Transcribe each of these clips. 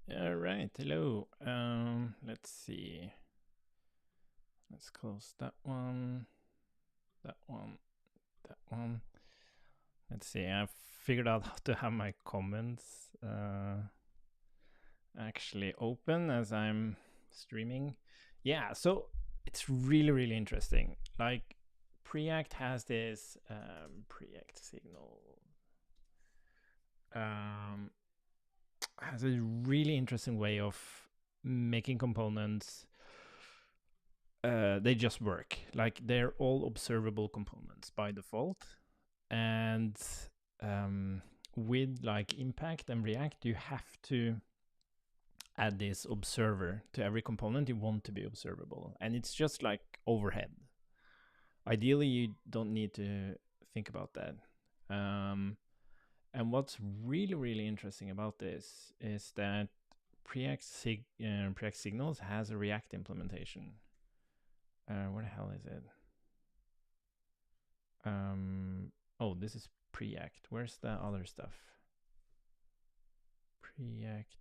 All right, hello. Let's see. Let's close that one, that one, that one. Let's see. I figured out how to have my comments actually open as I'm streaming. Yeah, so it's really, really interesting. Like, Preact has this Preact signal. Um, has a really interesting way of making components. They just work. Like, they're all observable components by default, and with like Impact and React, you have to add this observer to every component you want to be observable, and it's just like overhead. Ideally, you don't need to think about that. And what's really, really interesting about this is that Preact Signals has a React implementation. Where the hell is it? Oh, this is Preact. Where's the other stuff? Preact.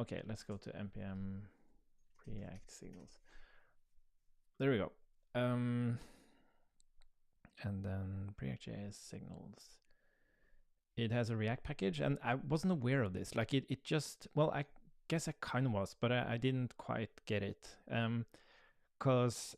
Okay, let's go to npm Preact signals. There we go. And then Preact.js signals. It has a React package, and I wasn't aware of this. Like, it just, well, I guess I kind of was, but I didn't quite get it. Because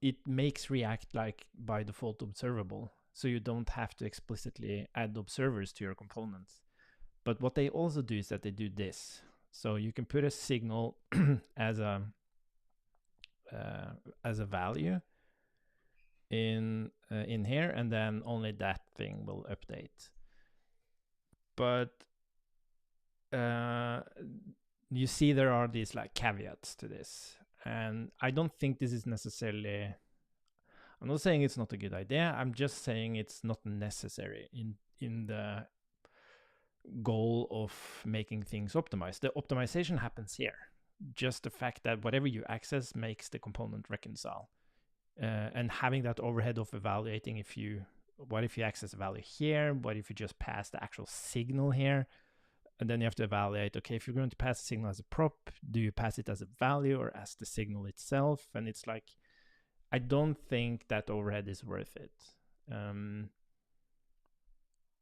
it makes React like by default observable, so you don't have to explicitly add observers to your components. But what they also do is that they do this. So you can put a signal as a value in here, and then only that thing will update. But you see there are these like caveats to this, and I don't think this is necessarily, I'm not saying it's not a good idea, I'm just saying it's not necessary in the goal of making things optimized. The optimization happens here. Just the fact that whatever you access makes the component reconcile. And having that overhead of evaluating what if you access a value here, what if you just pass the actual signal here, and then you have to evaluate, okay, if you're going to pass the signal as a prop, do you pass it as a value or as the signal itself? And it's like, I don't think that overhead is worth it.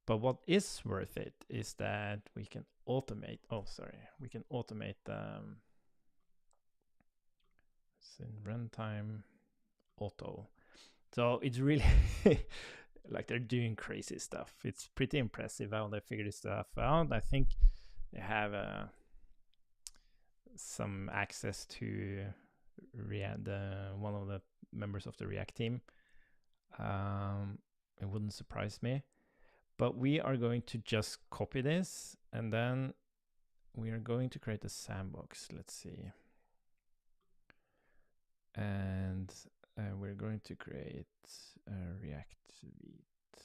But what is worth it is that we can automate. We can automate. It's in runtime auto. So it's really like they're doing crazy stuff. It's pretty impressive how they figure this stuff out. I think they have some access to one of the members of the React team. It wouldn't surprise me. But we are going to just copy this, and then we are going to create a sandbox. Let's see. And we're going to create a React Vite.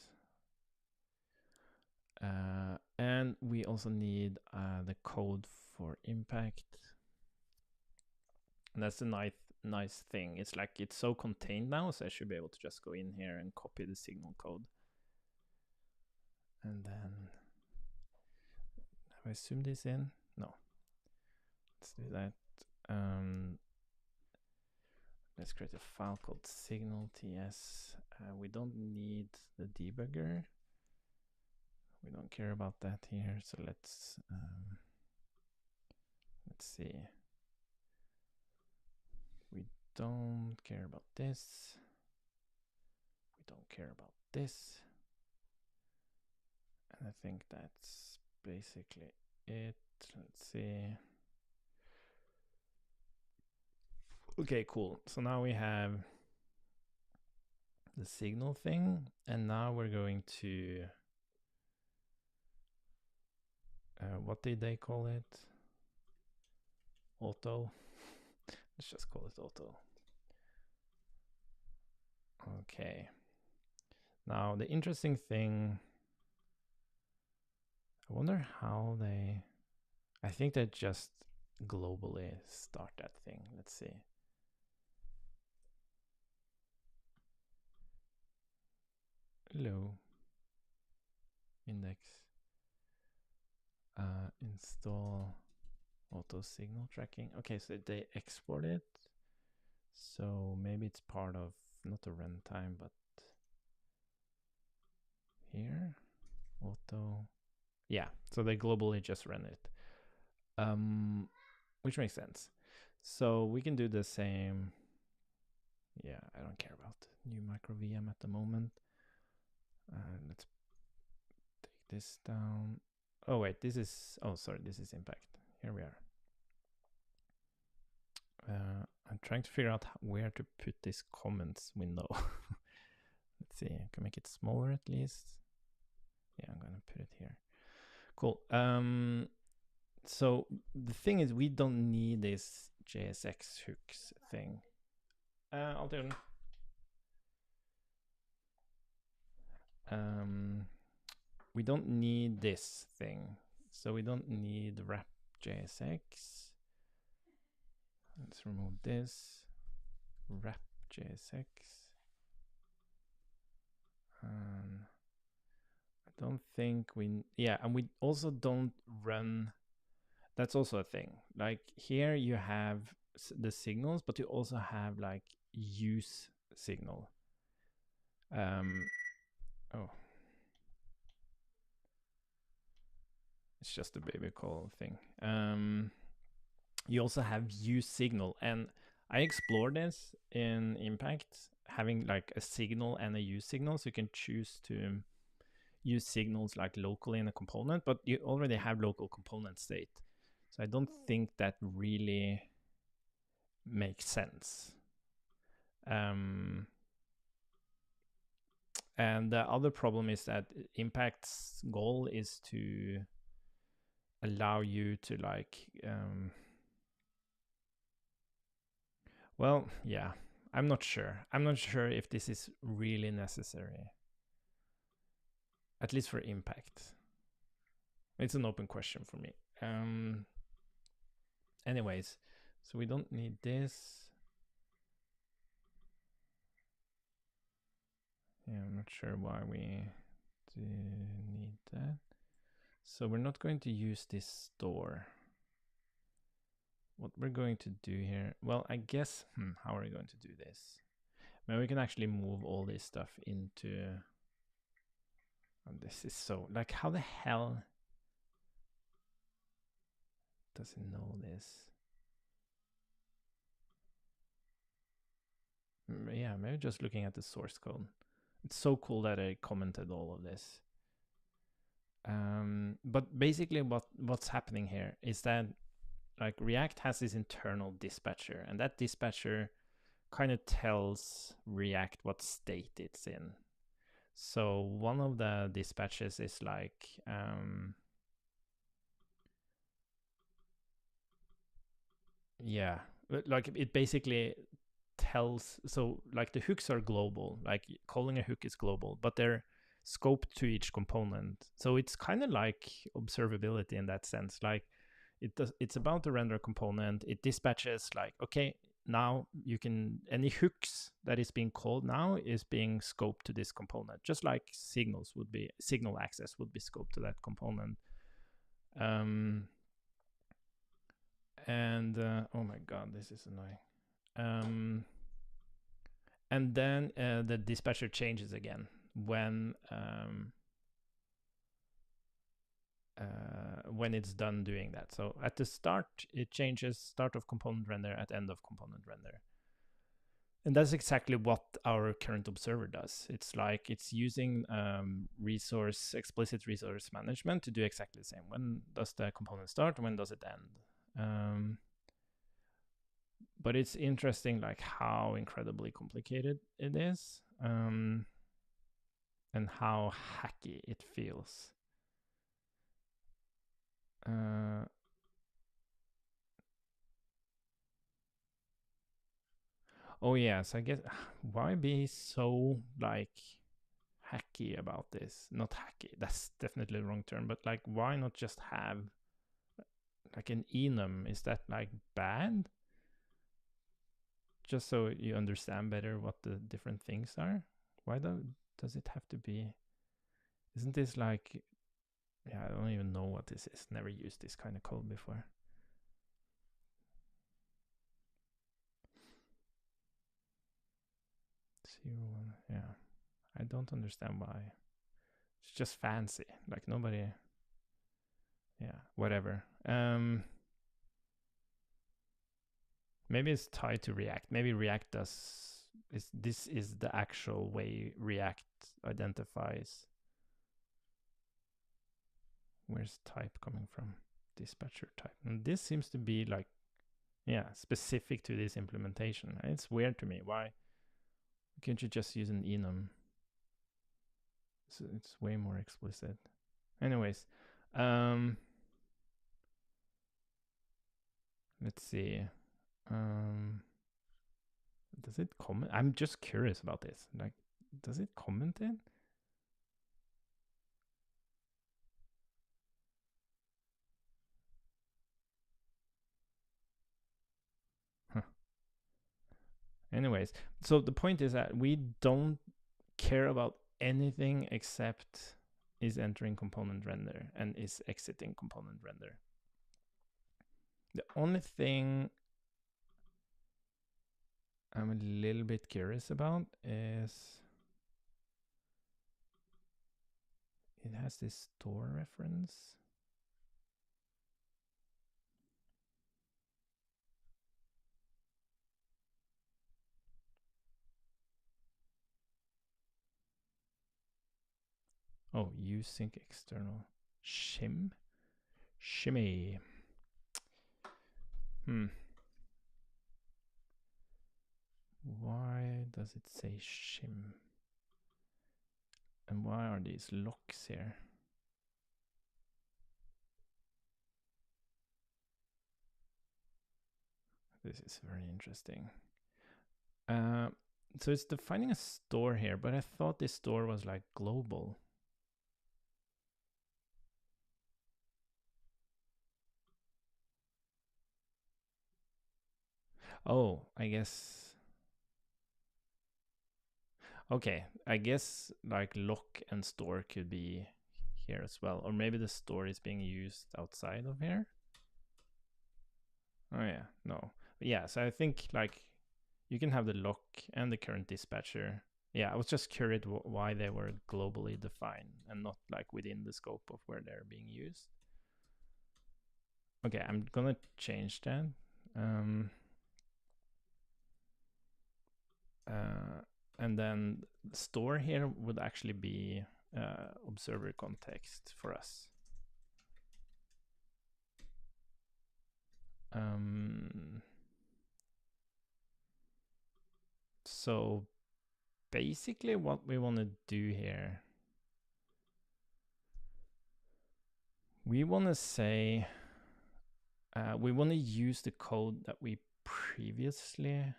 And we also need the code for Impact. And that's a nice thing. It's like it's so contained now, so I should be able to just go in here and copy the signal code. And then have I zoomed this in? No. Let's do that. Let's create a file called signal.ts. We don't need the debugger. We don't care about that here. So let's see. We don't care about this. We don't care about this. And I think that's basically it. Let's see. Okay, cool. So now we have the signal thing, and now we're going to what did they call it? Auto. Let's just call it auto. Okay. Now the interesting thing, I wonder how I think they just globally start that thing. Let's see. Hello. Index. Install auto signal tracking. Okay, so they export it. So maybe it's part of not the runtime, but here, auto. Yeah, so they globally just run it, which makes sense. So we can do the same. Yeah, I don't care about new micro VM at the moment. Let's take this down. Oh wait, this is, oh sorry, this is impact. Here we are. I'm trying to figure out where to put this comments window. Let's see, I can make it smaller at least. Yeah, I'm gonna put it here. Cool. So the thing is, we don't need this JSX hooks thing. I'll do it. We don't need this thing. So we don't need wrap JSX. Let's remove this. Wrap JSX. I don't think we, yeah, and we also don't run, that's also a thing. Like here you have the signals, but you also have like use signal. Oh, it's just a baby call thing. You also have use signal, and I explored this in Impact, having like a signal and a use signal, so you can choose to use signals like locally in a component, but you already have local component state. So I don't think that really makes sense. And the other problem is that Impact's goal is to allow you to like, well, yeah, I'm not sure. I'm not sure if this is really necessary, at least for Impact. It's an open question for me. Anyways, so we don't need this. Yeah, I'm not sure why we do need that. So we're not going to use this store. What we're going to do here, well, I guess, how are we going to do this? Maybe we can actually move all this stuff into, this is so, like, how the hell does it know this? Yeah, maybe just looking at the source code. It's so cool that I commented all of this. But basically what's happening here is that like React has this internal dispatcher, and that dispatcher kind of tells React what state it's in. So one of the dispatches is like, yeah, like it basically tells, so like the hooks are global, like calling a hook is global, but they're scoped to each component. So it's kind of like observability in that sense. Like it's about the render component. It dispatches like, okay, now you can, any hooks that is being called now is being scoped to this component, just like signals would be, signal access would be scoped to that component. And oh my god, this is annoying. And then the dispatcher changes again when it's done doing that. So at the start, it changes start of component render, at end of component render. And that's exactly what our current observer does. It's like it's using explicit resource management to do exactly the same. When does the component start? When does it end? But it's interesting, like how incredibly complicated it is, and how hacky it feels. Oh yes, I guess, why be so like hacky about this? Not hacky, that's definitely the wrong term, but like why not just have like an enum? Is that like bad? Just so you understand better what the different things are? Why does it have to be? Isn't this like, yeah, I don't even know what this is. Never used this kind of code before. Yeah. I don't understand why. It's just fancy. Like nobody, yeah, whatever. Maybe it's tied to React. Maybe React this is the actual way React identifies. Where's type coming from? Dispatcher type. And this seems to be like, yeah, specific to this implementation. It's weird to me. Why can't you just use an enum? So it's way more explicit. Anyways, let's see. Does it comment? I'm just curious about this. Like, does it comment it? Huh. Anyways, so the point is that we don't care about anything except is entering component render and is exiting component render. The only thing I'm a little bit curious about is it has this store reference. Oh, use sync external. Shimmy. Why does it say shim? And why are these locks here? This is very interesting. So it's defining a store here, but I thought this store was like global. Oh, I guess. Okay, I guess like lock and store could be here as well. Or maybe the store is being used outside of here. Oh yeah, no. But yeah, so I think like you can have the lock and the current dispatcher. Yeah, I was just curious why they were globally defined and not like within the scope of where they're being used. Okay, I'm gonna change that. And then store here would actually be observer context for us. So basically what we want to do here, we want to say, we want to use the code that we previously,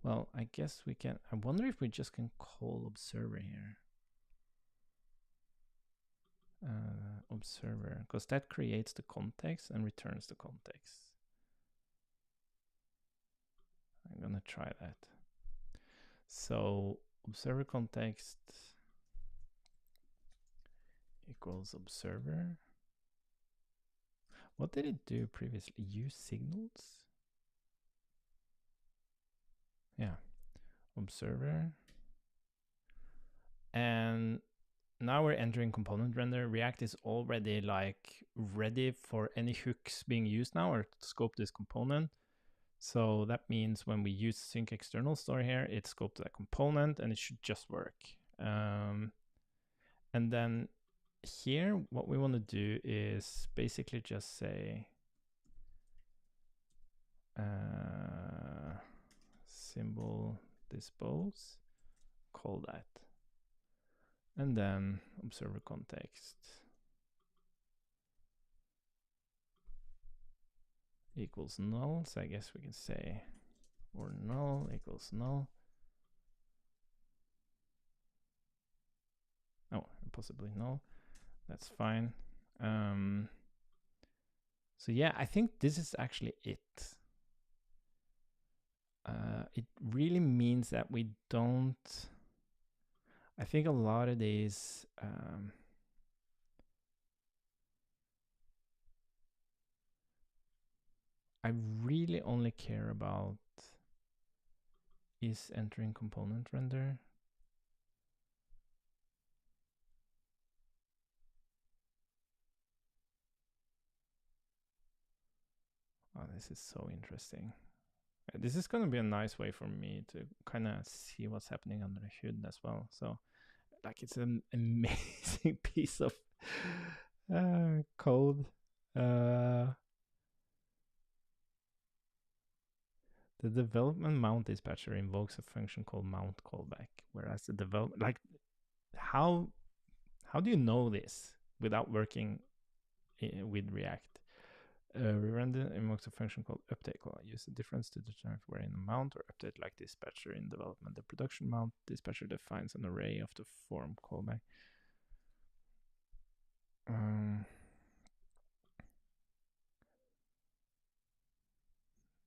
well, I guess we can, I wonder if we just can call observer here. Observer, because that creates the context and returns the context. I'm gonna try that. So observer context equals observer. What did it do previously? Use signals? Yeah, observer. And now we're entering component render. React is already like ready for any hooks being used now or scope this component. So that means when we use sync external store here, it scoped that component and it should just work. And then here, what we want to do is basically just say symbol dispose, call that. And then observer context equals null. So I guess we can say or null equals null. Oh, possibly null. That's fine. So yeah, I think this is actually it. it really means that we don't. I think a lot of these. I really only care about is entering component render. Oh, this is so interesting. This is going to be a nice way for me to kind of see what's happening under the hood as well. So, like, it's an amazing piece of code. The development mount dispatcher invokes a function called mount callback, whereas the development, like, how do you know this without working with React? Re-render invokes a function called update call. Use the difference to determine if we're in a mount or update like dispatcher in development. The production mount dispatcher defines an array of the form callback.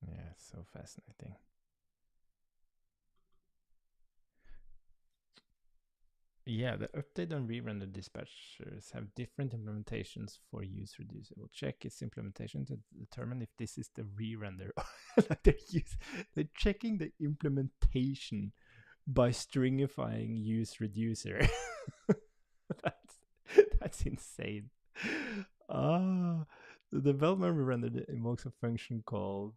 Yeah, it's so fascinating. Yeah, the update and re-render dispatchers have different implementations for use reduce. It will check its implementation to determine if this is the re-render. Like they're checking the implementation by stringifying use reducer. that's insane. The development re-render invokes a function called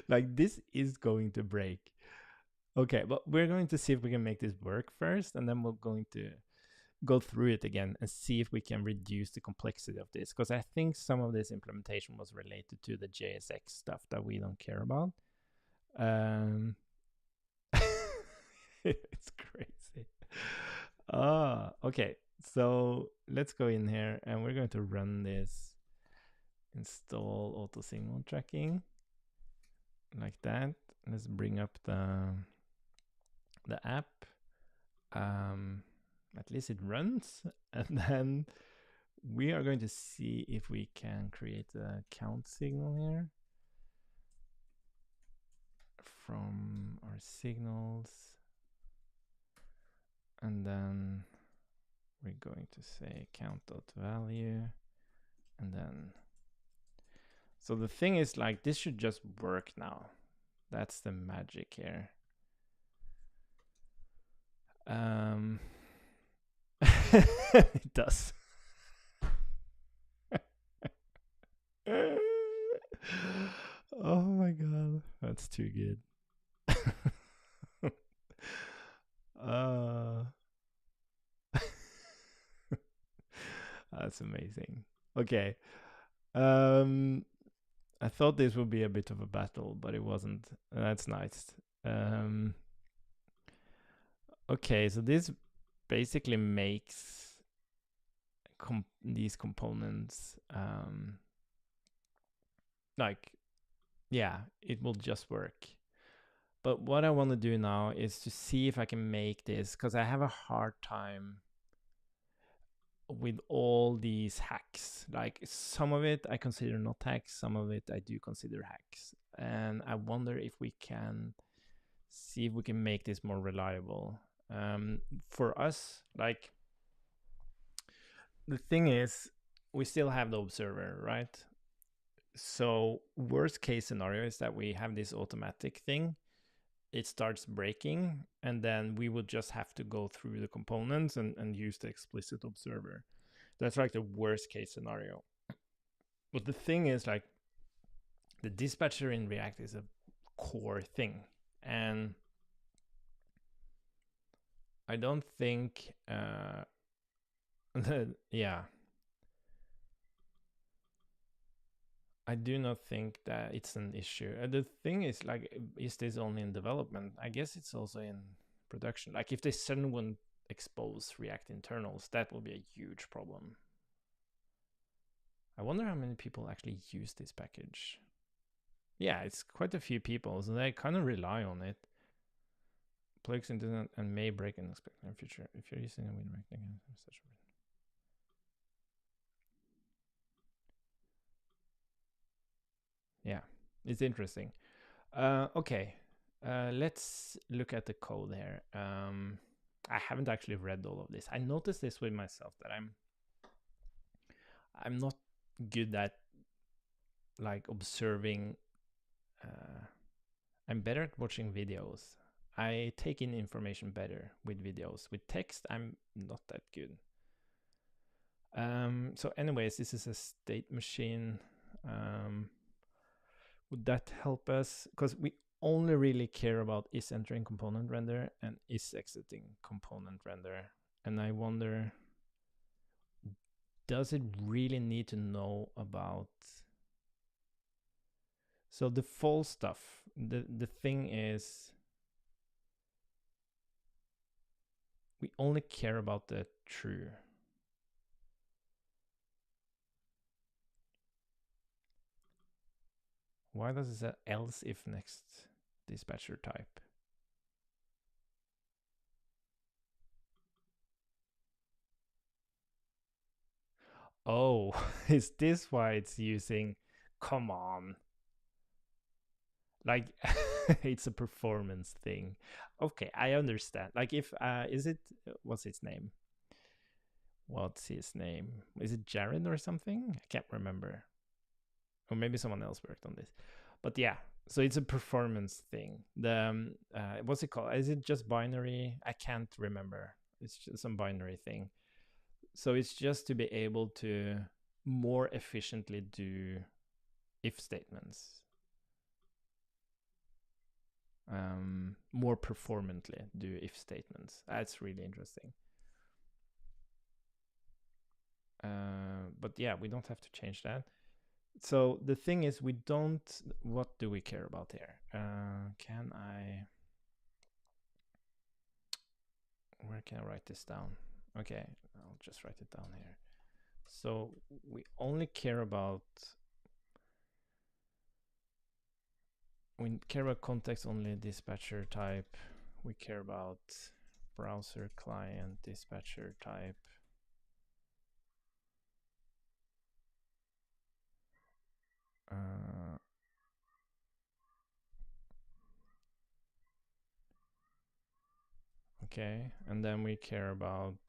like this is going to break. Okay, but we're going to see if we can make this work first, and then we're going to go through it again and see if we can reduce the complexity of this, because I think some of this implementation was related to the JSX stuff that we don't care about. It's crazy. Okay, so let's go in here and we're going to run this install auto signal tracking like that. Let's bring up the app. At least it runs, and then we are going to see if we can create a count signal here from our signals, and then we're going to say count.value, and then so the thing is, like, this should just work now. That's the magic here. It does. Oh my god, that's too good. That's amazing. Okay. I thought this would be a bit of a battle, but it wasn't. That's nice. Okay, so this basically makes these components like, yeah, it will just work. But what I want to do now is to see if I can make this, because I have a hard time with all these hacks. Like, some of it I consider not hacks, some of it I do consider hacks. And I wonder if we can see if we can make this more reliable. For us, like, the thing is, we still have the observer, right? So worst case scenario is that we have this automatic thing, it starts breaking, and then we would just have to go through the components and use the explicit observer. That's like the worst case scenario. But the thing is, like, the dispatcher in React is a core thing, and I don't think yeah, I do not think that it's an issue. The thing is, like, is this only in development? I guess it's also in production. Like, if they suddenly wouldn't expose React internals, that will be a huge problem. I wonder how many people actually use this package. Yeah, it's quite a few people, so they kind of rely on it. Plugs into and may break in the future if you're using a WinRack again. Such a... Yeah, it's interesting. Okay, let's look at the code here. I haven't actually read all of this. I noticed this with myself that I'm not good at like observing. I'm better at watching videos. I take in information better with videos. With text, I'm not that good. So anyways, this is a state machine. Would that help us? Because we only really care about is entering component render and is exiting component render. And I wonder, does it really need to know about? So the false stuff, the thing is, we only care about the true. Why does it say else if next dispatcher type? Oh, is this why it's using? Come on. Like, it's a performance thing. Okay, I understand. Like, if, is it, what's its name? What's his name? Is it Jared or something? I can't remember. Or maybe someone else worked on this. But yeah, so it's a performance thing. The what's it called? Is it just binary? I can't remember. It's just some binary thing. So it's just to be able to more efficiently do if statements. More performantly do if statements. That's really interesting. But yeah, we don't have to change that. So the thing is, we don't. What do we care about here? Can I? Where can I write this down? Okay, I'll just write it down here. So we only care about. We care about context only dispatcher type. We care about browser client dispatcher type. Okay, and then we care about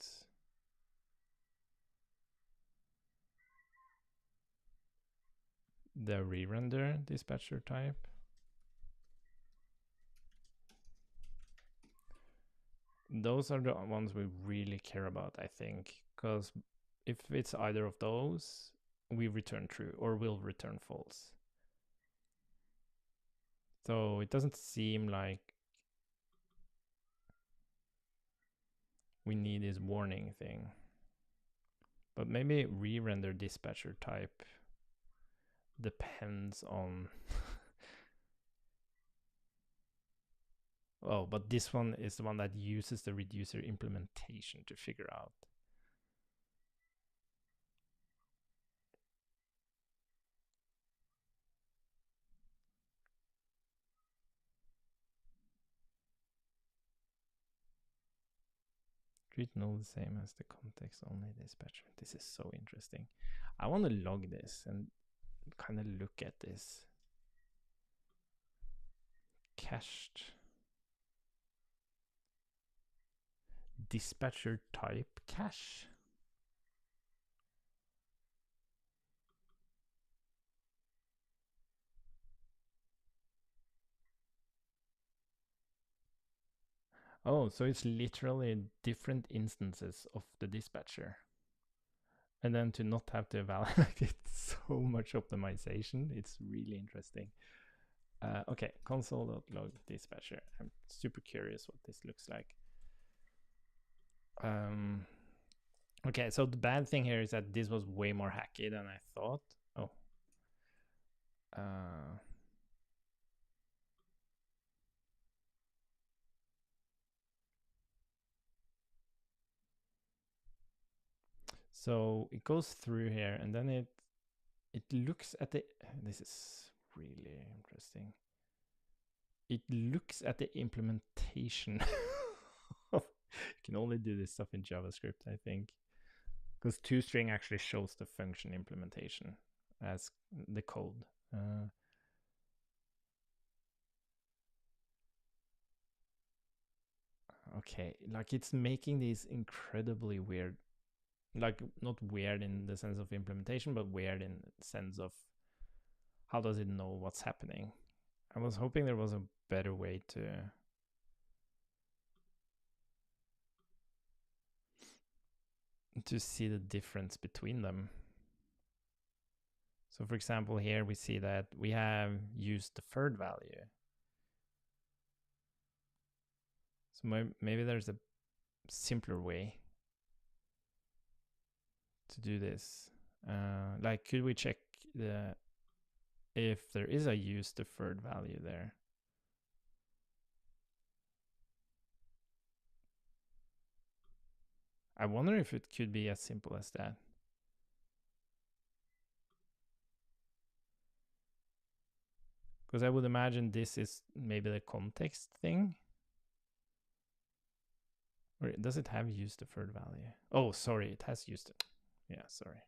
the re-render dispatcher type. Those are the ones we really care about, I think, because if it's either of those, we return true or will return false. So it doesn't seem like we need this warning thing. But maybe re-render dispatcher type depends on. Oh, but this one is the one that uses the reducer implementation to figure out. Treat null the same as the context only dispatcher. This is so interesting. I want to log this and kind of look at this. Cached dispatcher type cache. Oh, so it's literally different instances of the dispatcher. And then to not have to evaluate it, so much optimization. It's really interesting. Okay, console.log dispatcher. I'm super curious what this looks like. Okay, so the bad thing here is that this was way more hacky than I thought. Oh. So it goes through here and then it looks at the, this is really interesting. It looks at the implementation. You can only do this stuff in JavaScript, I think, because toString actually shows the function implementation as the code. Okay, like it's making these incredibly weird, like not weird in the sense of implementation, but weird in the sense of how does it know what's happening? I was hoping there was a better way to see the difference between them. So for example, here we see that we have used deferred value. So maybe there's a simpler way to do this. Like, could we check if there is a use deferred value there? I wonder if it could be as simple as that. Because I would imagine this is maybe the context thing. Or does it have use deferred value? Oh, sorry, it has used it. Yeah, sorry.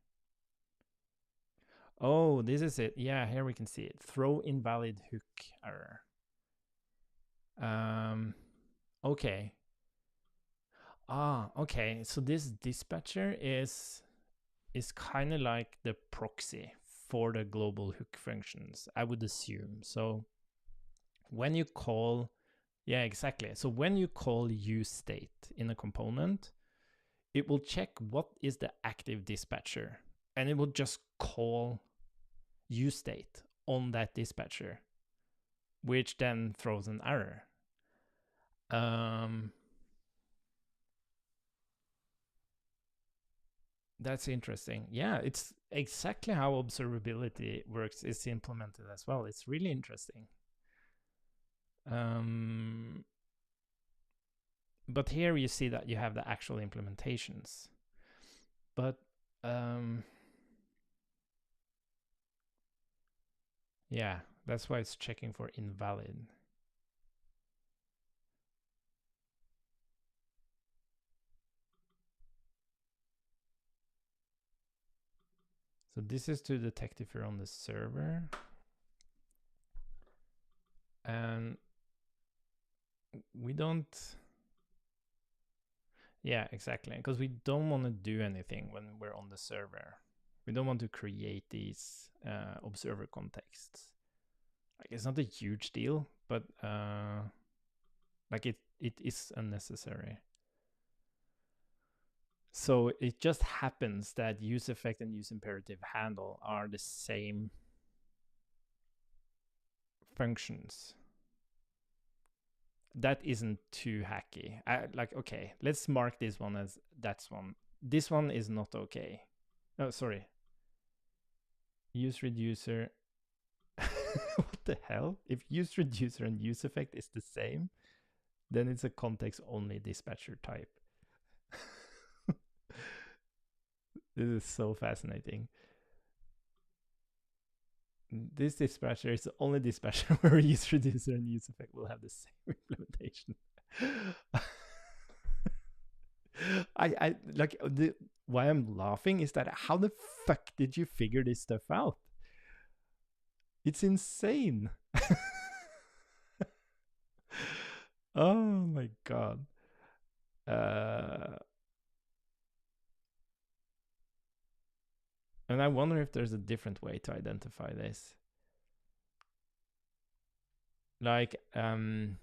Oh, this is it. Yeah, here we can see it. Throw invalid hook error. Okay. Okay. So this dispatcher is kind of like the proxy for the global hook functions, I would assume. So when you call, yeah, exactly. So when you call useState in a component, it will check what is the active dispatcher, and it will just call useState on that dispatcher, which then throws an error. That's interesting. Yeah, it's exactly how observability works is implemented as well. It's really interesting. But here you see that you have the actual implementations. But yeah, that's why it's checking for invalid. So this is to detect if you're on the server. And we don't... Yeah, exactly. Because we don't want to do anything when we're on the server. We don't want to create these observer contexts. Like, it's not a huge deal, but like it is unnecessary. So it just happens that use effect and use imperative handle are the same functions. That isn't too hacky. Like, okay, let's mark this one as that's one. This one is not okay. Oh, sorry. Use reducer. What the hell? If use reducer and use effect is the same, then it's a context only dispatcher type. This is so fascinating. This dispatcher is the only dispatcher where use reducer and use effect will have the same implementation. I like why I'm laughing is that how the fuck did you figure this stuff out? It's insane. Oh my god. And I wonder if there's a different way to identify this. Like, so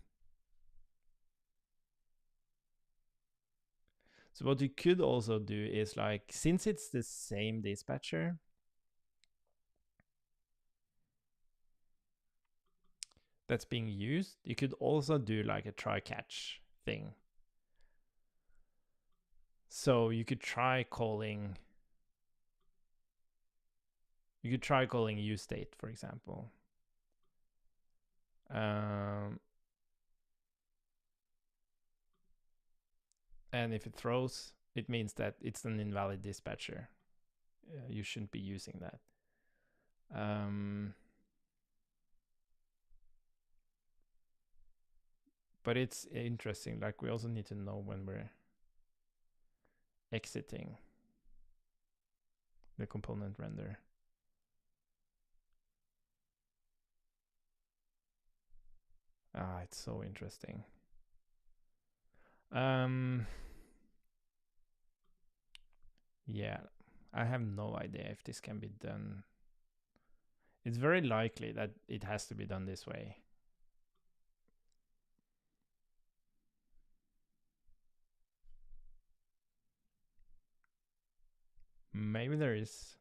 what you could also do is like, since it's the same dispatcher, that's being used, you could also do like a try catch thing. So you could try calling useState, for example. And if it throws, it means that it's an invalid dispatcher. You shouldn't be using that. But it's interesting. Like, we also need to know when we're exiting the component render. It's so interesting. Um, yeah, I have no idea if this can be done. It's very likely that it has to be done this way. Maybe there is.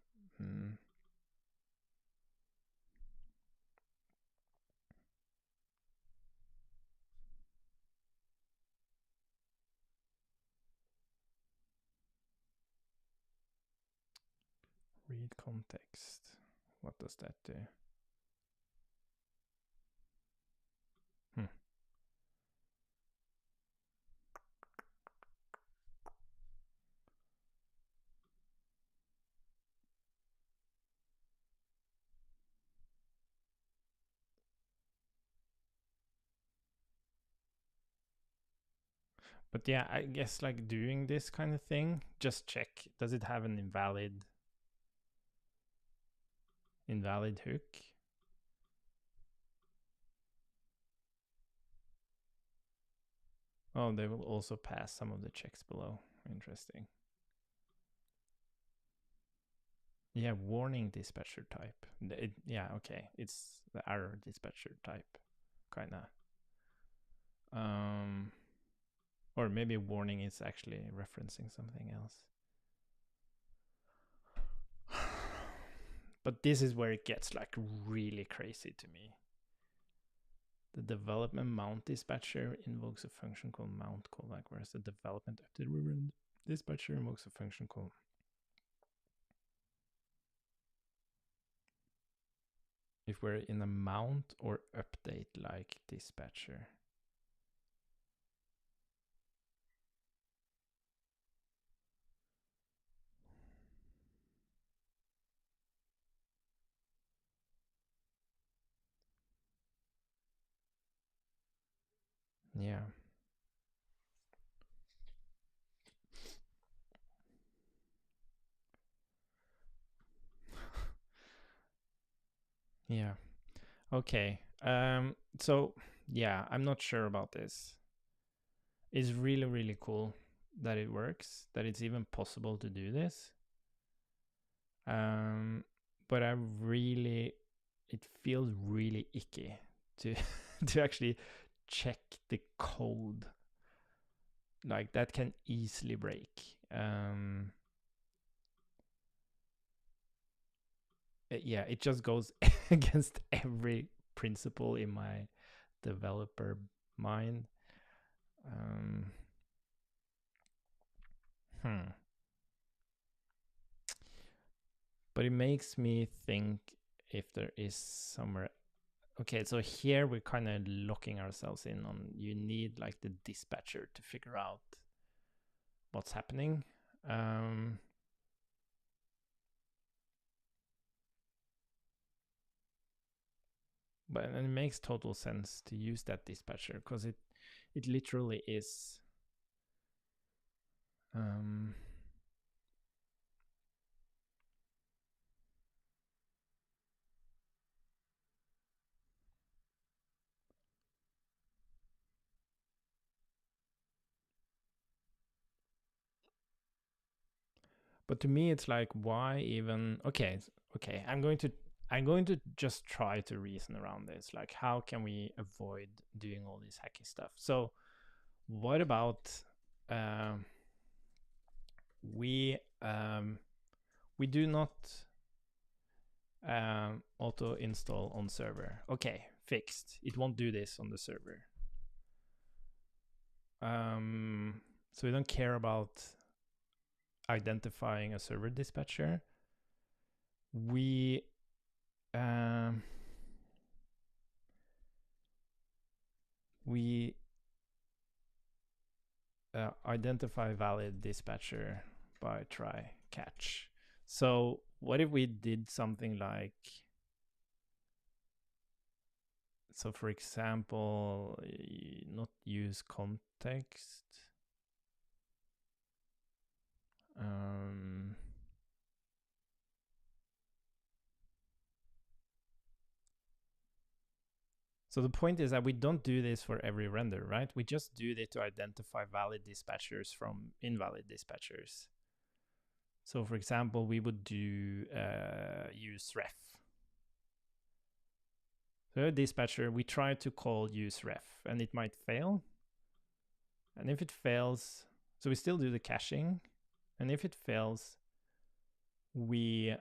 Read context. What does that do? Hmm. But yeah, I guess like doing this kind of thing, just check. Does it have an invalid hook? Oh, they will also pass some of the checks below. Interesting. Yeah, warning dispatcher type. Yeah, okay. It's the error dispatcher type, kind of. Or maybe warning is actually referencing something else. But this is where it gets like really crazy to me. The development mount dispatcher invokes a function called mount callback, whereas the development update dispatcher invokes a function called. If we're in a mount or update like dispatcher. Yeah. Yeah. Okay. So yeah, I'm not sure about this. It's really, really cool that it works, that it's even possible to do this. But it feels really icky to to actually check the code. Like that can easily break. Yeah, it just goes against every principle in my developer mind. Hmm. But it makes me think if there is somewhere. Okay, so here we're kind of locking ourselves in on you need like the dispatcher to figure out what's happening. But and it makes total sense to use that dispatcher because it literally is. But to me, it's like, why even? Okay. I'm going to just try to reason around this. Like, how can we avoid doing all this hacky stuff? So, what about we we do not auto install on server? Okay, fixed. It won't do this on the server. So we don't care about identifying a server dispatcher. We we identify valid dispatcher by try catch. So what if we did something like, so for example, not use context. So the point is that we don't do this for every render, right? We just do it to identify valid dispatchers from invalid dispatchers. So for example, we would do use ref. So a dispatcher, we try to call use ref, and it might fail. And if it fails, so we still do the caching. And if it fails, we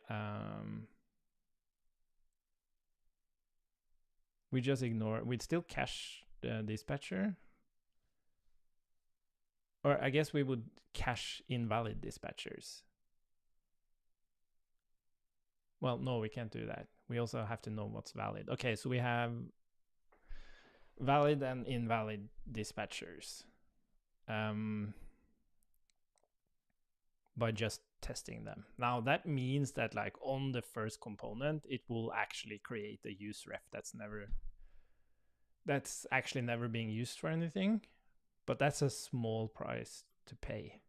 just ignore, we'd still cache the dispatcher. Or I guess we would cache invalid dispatchers. Well, no, we can't do that. We also have to know what's valid. Okay, so we have valid and invalid dispatchers by just testing them. Now that means that like on the first component, it will actually create a use ref that's actually never being used for anything, but that's a small price to pay.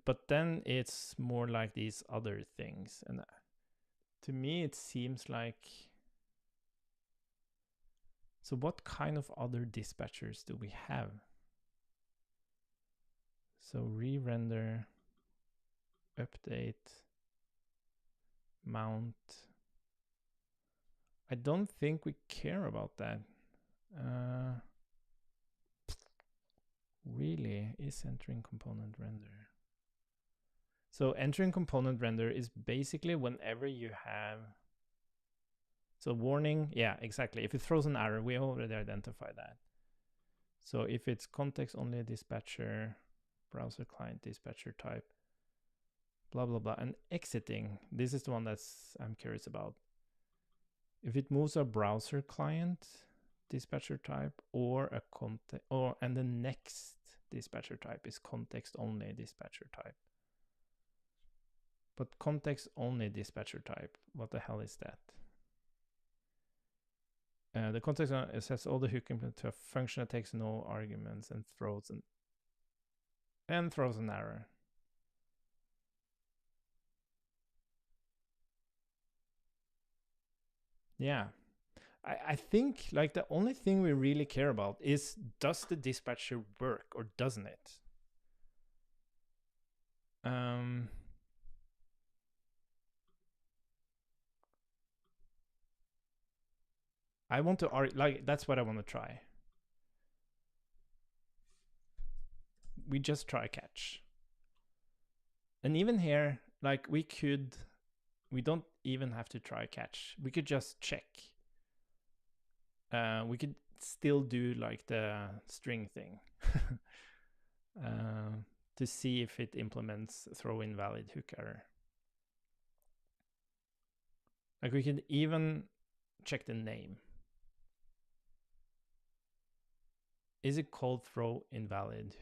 But then it's more like these other things, and to me it seems like, so what kind of other dispatchers do we have? So re-render, update, mount. I don't think we care about that. Really, is entering component render. So entering component render is basically whenever you have, so warning, yeah, exactly. If it throws an error, we already identify that. So if it's context only dispatcher, browser client dispatcher type, blah, blah, blah, and exiting, this is the one that's I'm curious about. If it moves a browser client dispatcher type or a context, and the next dispatcher type is context only dispatcher type. But context only dispatcher type, what the hell is that? The context sets all the hook implement to a function that takes no arguments and throws an error. Yeah. I think like the only thing we really care about is, does the dispatcher work or doesn't it? I want to argue, like, that's what I want to try. We just try catch. And even here, like we don't even have to try catch. We could just check. We could still do like the string thing to see if it implements throw invalid hook error. Like we could even check the name. Is it called throw invalid?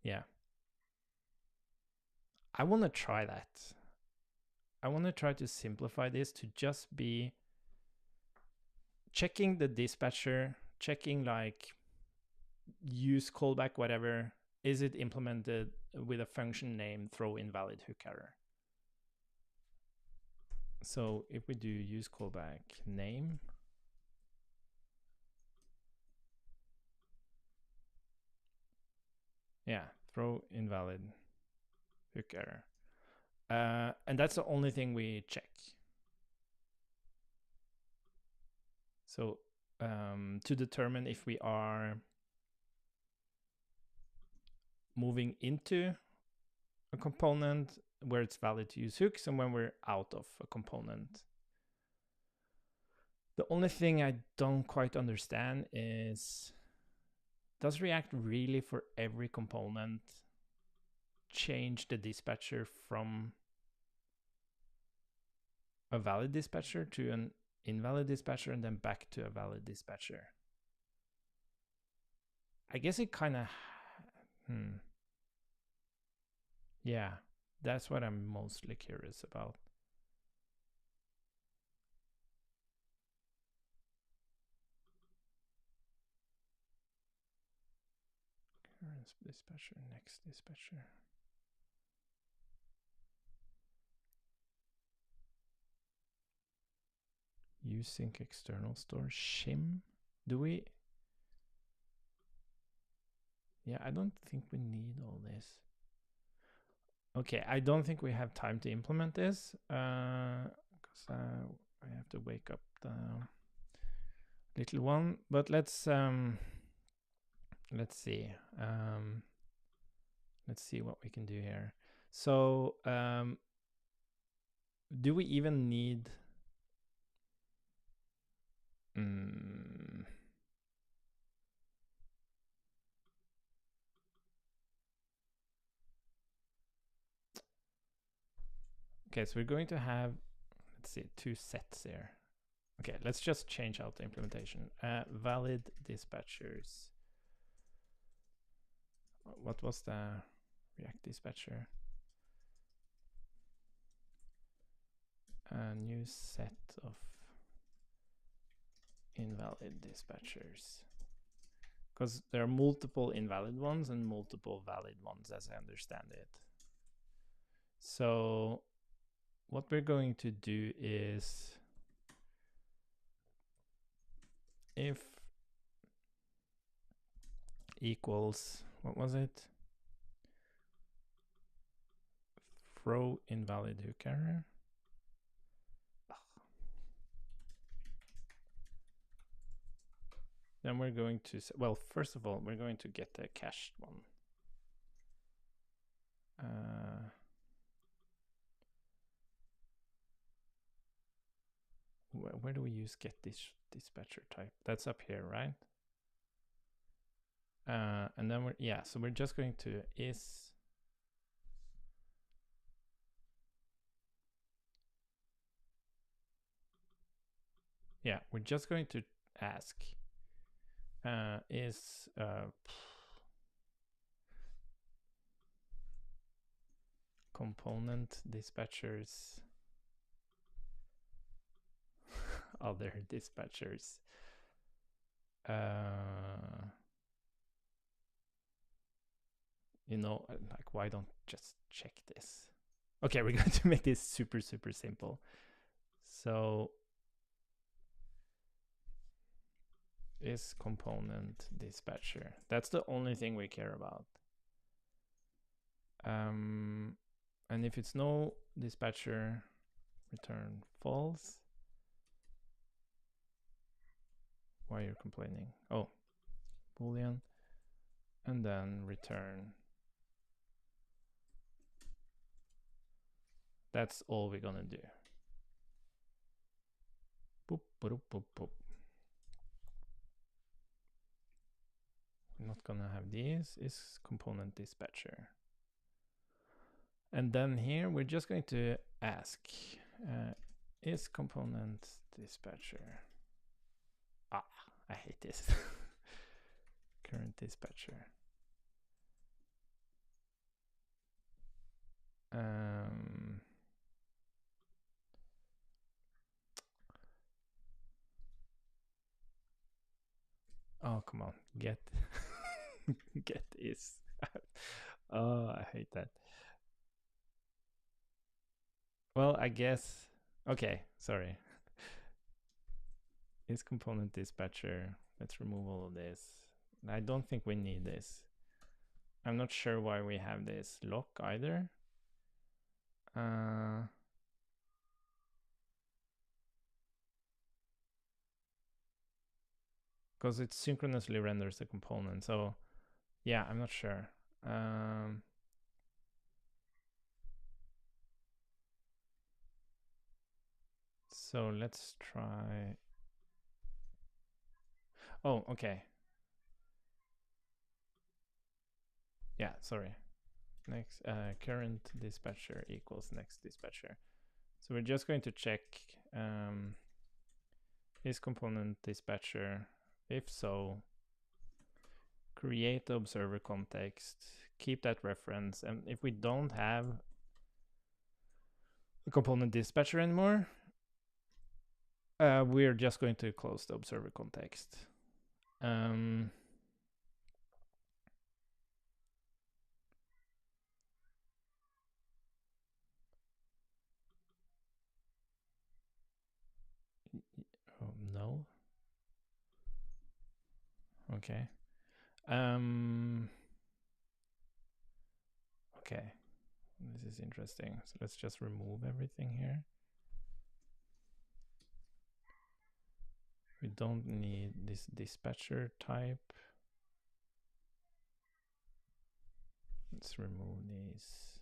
Yeah. I want to try that. I want to try to simplify this to just be checking the dispatcher, checking like use callback, whatever. Is it implemented with a function name throw invalid hook error? So if we do use callback name, yeah, throw invalid hook error. And that's the only thing we check. So to determine if we are moving into a component where it's valid to use hooks and when we're out of a component. The only thing I don't quite understand is, does React really for every component change the dispatcher from a valid dispatcher to an invalid dispatcher and then back to a valid dispatcher? I guess it kind of, yeah, that's what I'm mostly curious about. Current dispatcher, next dispatcher. Usync external store shim. Do we? Yeah, I don't think we need all this. Okay, I don't think we have time to implement this because I have to wake up the little one. But let's see. Let's see what we can do here. So do we even need? Okay, so we're going to have, let's see, 2 sets here. Okay, let's just change out the implementation. Valid dispatchers. What was the React dispatcher? A new set of invalid dispatchers. Because there are multiple invalid ones and multiple valid ones, as I understand it. So what we're going to do is, if equals, what was it? Throw invalid hook error. Then we're going to, well, first of all, we're going to get the cached one. Where do we use get this dispatcher type? That's up here, right? And then so we're just going to is we're just going to ask is component dispatchers other dispatchers you know, like, why don't just check this? Okay, we're going to make this super simple. So is component dispatcher. That's the only thing we care about. And if it's no dispatcher, return false. Why you're complaining? Oh, boolean, and then return. That's all we're gonna do. Boop, boop, boop, boop. We're not gonna have these. Is component dispatcher. And then here we're just going to ask is component dispatcher. I hate this. Current dispatcher. Oh, come on, get get is. Oh, I hate that. Well, I guess, okay, sorry. Is component dispatcher. Let's remove all of this. I don't think we need this. I'm not sure why we have this lock either. Because it synchronously renders the component. So yeah, I'm not sure. So let's try. Oh, okay. Yeah, sorry. Next, current dispatcher equals next dispatcher. So we're just going to check is component dispatcher. If so, create the observer context, keep that reference, and if we don't have the component dispatcher anymore, we're just going to close the observer context. Okay. Um. Okay. This is interesting. So let's just remove everything here. We don't need this dispatcher type. Let's remove these.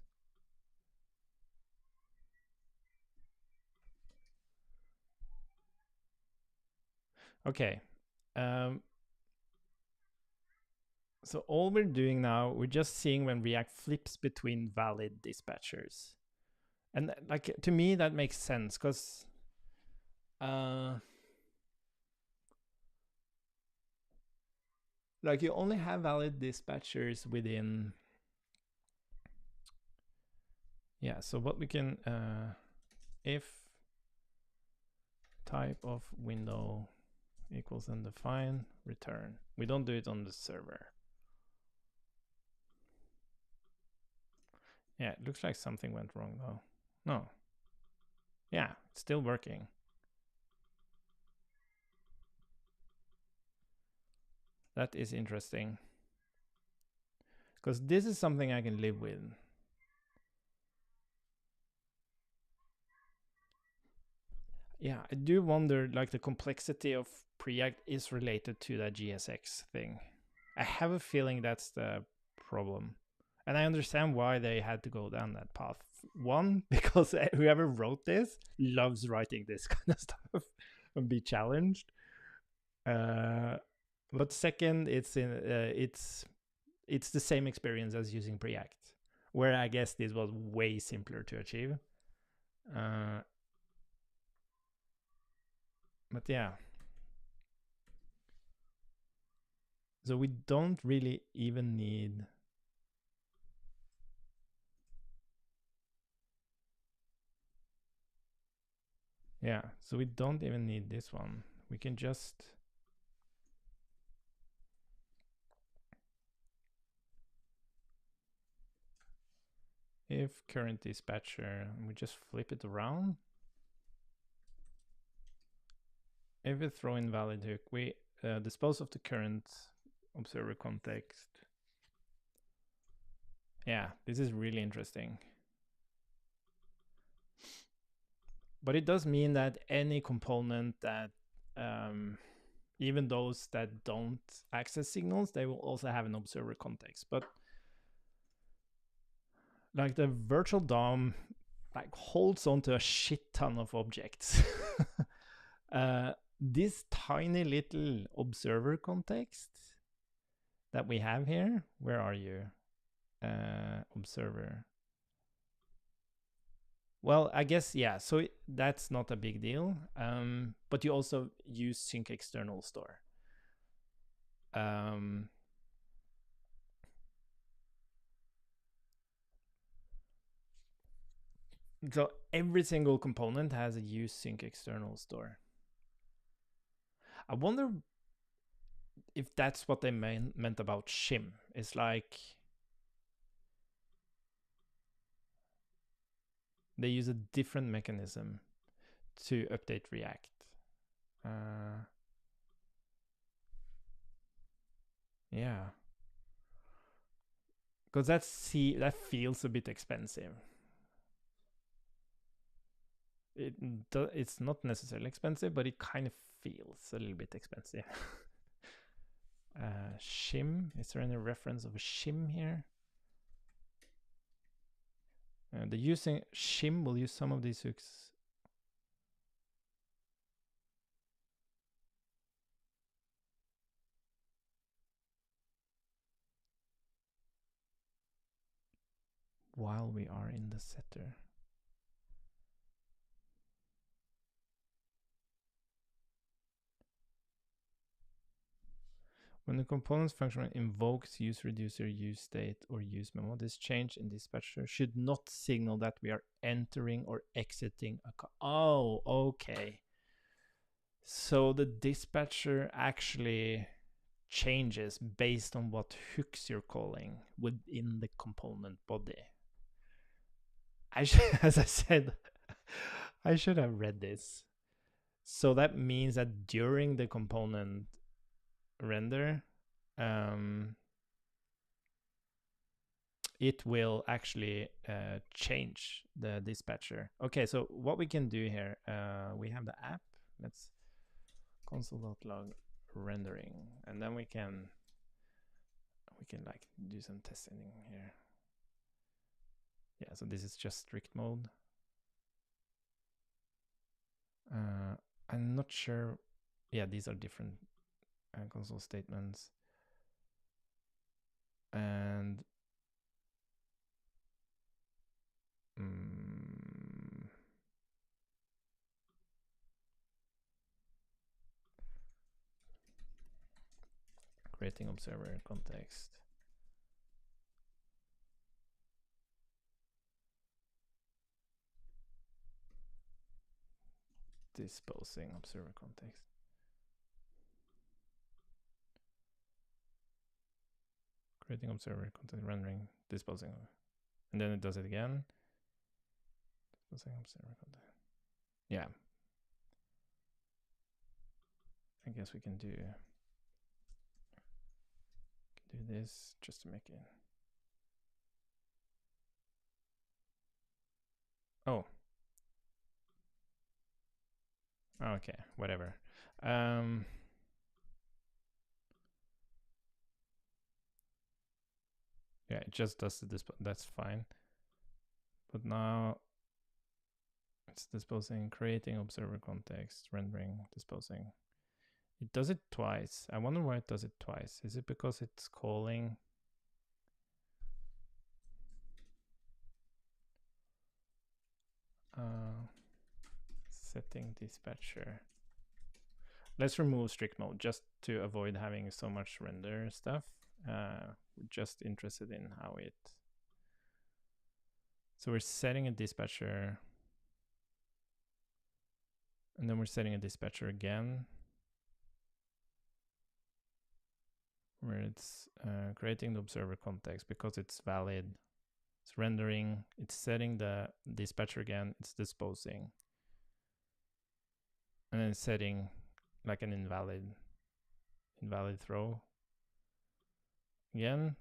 Okay. So all we're doing now, we're just seeing when React flips between valid dispatchers. And like to me, that makes sense because like you only have valid dispatchers within. Yeah, so what we can, if type of window equals undefined, return. We don't do it on the server. Yeah, it looks like something went wrong though. No. Yeah, it's still working. That is interesting. Because this is something I can live with. Yeah, I do wonder, like the complexity of Preact is related to that GSX thing. I have a feeling that's the problem. And I understand why they had to go down that path. One, because whoever wrote this loves writing this kind of stuff and be challenged. But second, it's the same experience as using Preact, where I guess this was way simpler to achieve. But yeah. So we don't really even need. Yeah, so we don't even need this one. We can just. If current dispatcher, we just flip it around. If we throw in valid hook, we dispose of the current observer context. Yeah, this is really interesting. But it does mean that any component that, even those that don't access signals, they will also have an observer context. But like the virtual DOM like holds onto a shit ton of objects. This tiny little observer context that we have here, where are you? Observer. Well, I guess, yeah, so that's not a big deal. But you also use sync external store. So every single component has a use sync external store. I wonder if that's what they meant about shim. It's like they use a different mechanism to update React. Yeah, because that feels a bit expensive. It's not necessarily expensive, but it kind of feels a little bit expensive. Shim, is there any reference of a shim here? The using shim will use some of these hooks. While we are in the setter. When the components function invokes use reducer, use state, or use memo, this change in dispatcher should not signal that we are entering or exiting a oh, okay. So the dispatcher actually changes based on what hooks you're calling within the component body. As I said, I should have read this. So that means that during the component render, it will actually change the dispatcher. Okay, so what we can do here, we have the app. Let's console.log rendering, and then we can like do some testing here. Yeah, so this is just strict mode. I'm not sure. Yeah, these are different console statements. And creating observer context. Disposing observer context. Creating observer context, rendering, disposing. And then it does it again. Disposing observer context. Yeah. I guess we can do this just to make it. Oh. Okay, whatever. Yeah, it just does the display. That's fine. But now it's disposing, creating observer context, rendering, disposing. It does it twice. I wonder why it does it twice. Is it because it's calling? Setting dispatcher. Let's remove strict mode just to avoid having so much render stuff. We're just interested in how it. So we're setting a dispatcher. And then we're setting a dispatcher again. Where it's creating the observer context because it's valid. It's rendering. It's setting the dispatcher again. It's disposing. And then setting like an invalid throw again,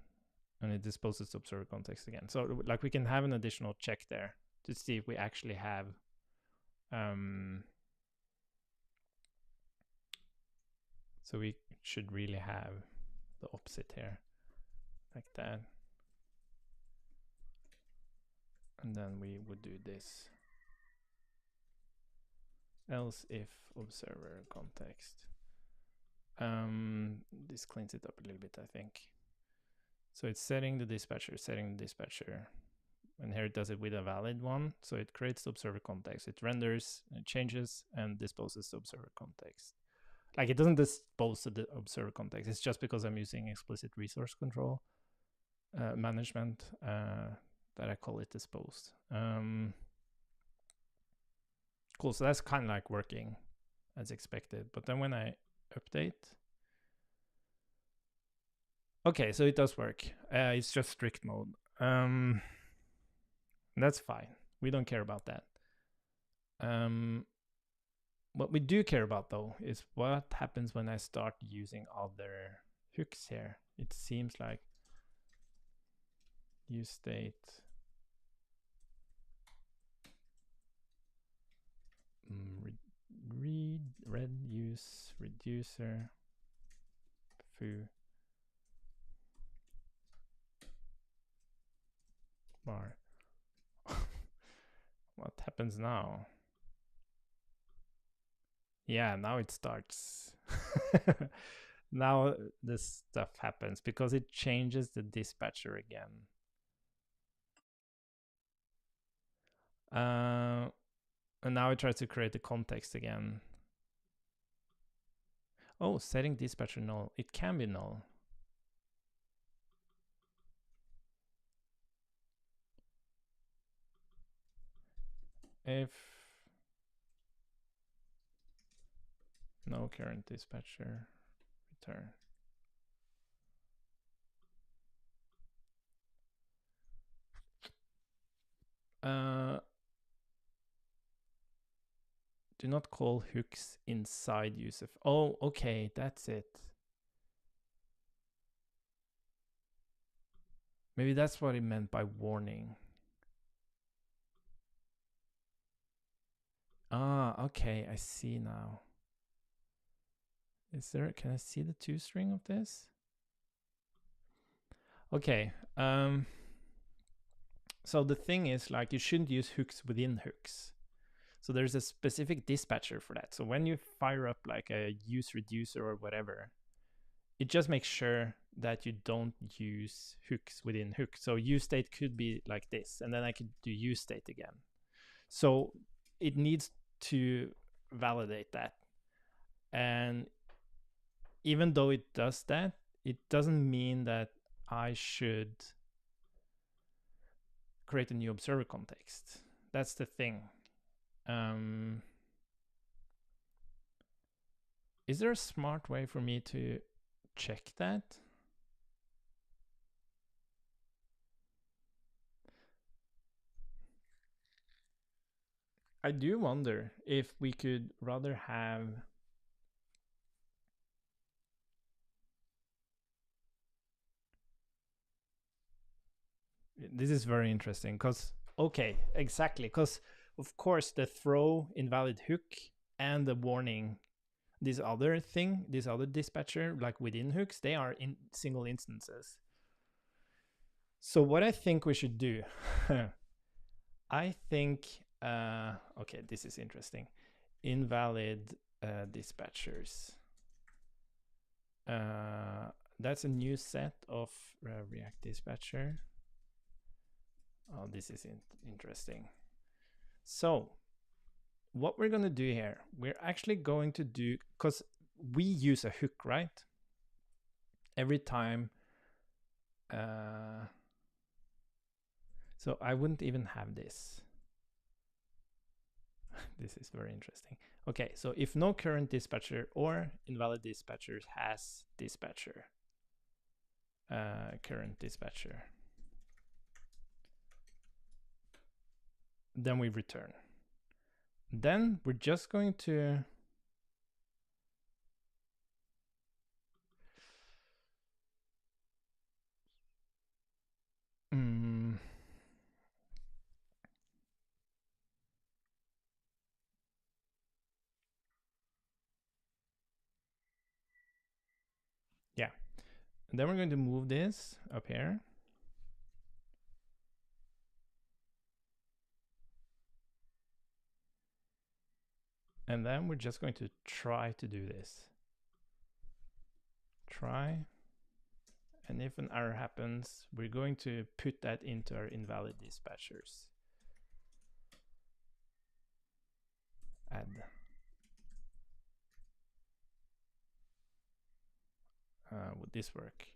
and it disposes the observer context again. So like we can have an additional check there to see if we actually have so we should really have the opposite here like that, and then we would do this else if observer context. This cleans it up a little bit, I think. So it's setting the dispatcher, and here it does it with a valid one. So it creates the observer context, it renders, it changes, and disposes the observer context. Like it doesn't dispose the observer context. It's just because I'm using explicit resource control management that I call it disposed. Cool, so that's kind of like working as expected. But then when I update, okay, so it does work. It's just strict mode. That's fine. We don't care about that. What we do care about though is what happens when I start using other hooks here. It seems like use state read red use reducer foo bar. What happens now? Yeah, now it starts. Now this stuff happens because it changes the dispatcher again. And now it tries to create the context again. Oh, setting dispatcher null. It can be null. If no current dispatcher, return. Do not call hooks inside USEF. Oh, okay, that's it. Maybe that's what it meant by warning. Ah, okay, I see now. Is there, can I see the toString of this? Okay, so the thing is, like, you shouldn't use hooks within hooks. So there's a specific dispatcher for that. So when you fire up like a use reducer or whatever, it just makes sure that you don't use hooks within hooks. So use state could be like this, and then I could do use state again. So it needs to validate that. And even though it does that, it doesn't mean that I should create a new observer context. That's the thing. Is there a smart way for me to check that? I do wonder if we could rather have this is very interesting because okay, exactly, because of course the throw invalid hook and the warning, this other thing, this other dispatcher, like within hooks, they are in single instances. So what I think we should do, I think, okay, this is interesting. Invalid dispatchers. That's a new set of React dispatcher. Oh, this is interesting. So what we're going to do here, we're actually going to do, because we use a hook, right? Every time. So I wouldn't even have this. This is very interesting. Okay, so if no current dispatcher or invalid dispatcher has dispatcher, current dispatcher, then we return. Then we're just going to yeah. And then we're going to move this up here. And then we're just going to try to do this. Try. And if an error happens, we're going to put that into our invalid dispatchers. Add. Would this work?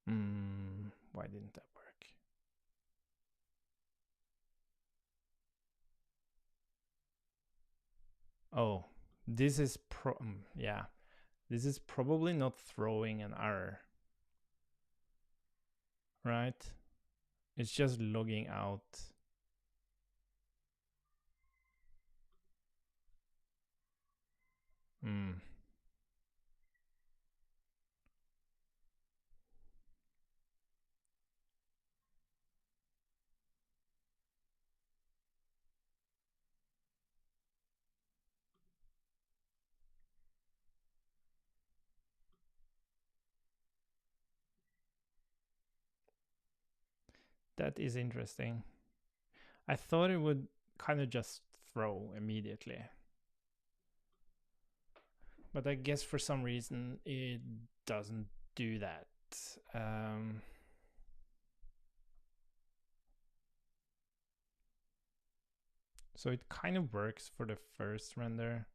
Why didn't that work? Oh, this is yeah. This is probably not throwing an error, right? It's just logging out. That is interesting. I thought it would kind of just throw immediately. But I guess for some reason it doesn't do that. So it kind of works for the first render.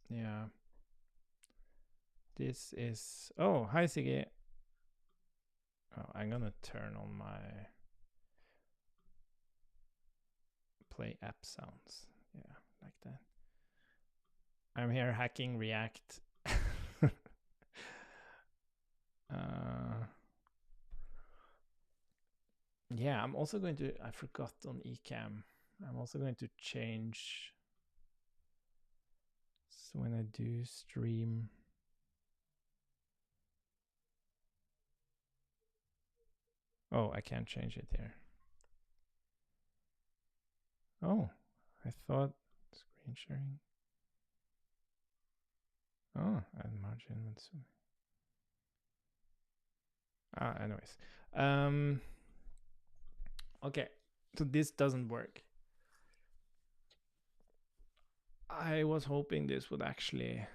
Yeah. This is, oh, hi Siggy. Oh, I'm gonna turn on my play app sounds. Yeah, like that. I'm here hacking React. Yeah, I'm also going to, I forgot on eCam. I'm also going to change So when I do stream, oh, I can't change it here. Oh, I thought screen sharing. Oh, add margin. Anyways. Okay, so this doesn't work. I was hoping this would actually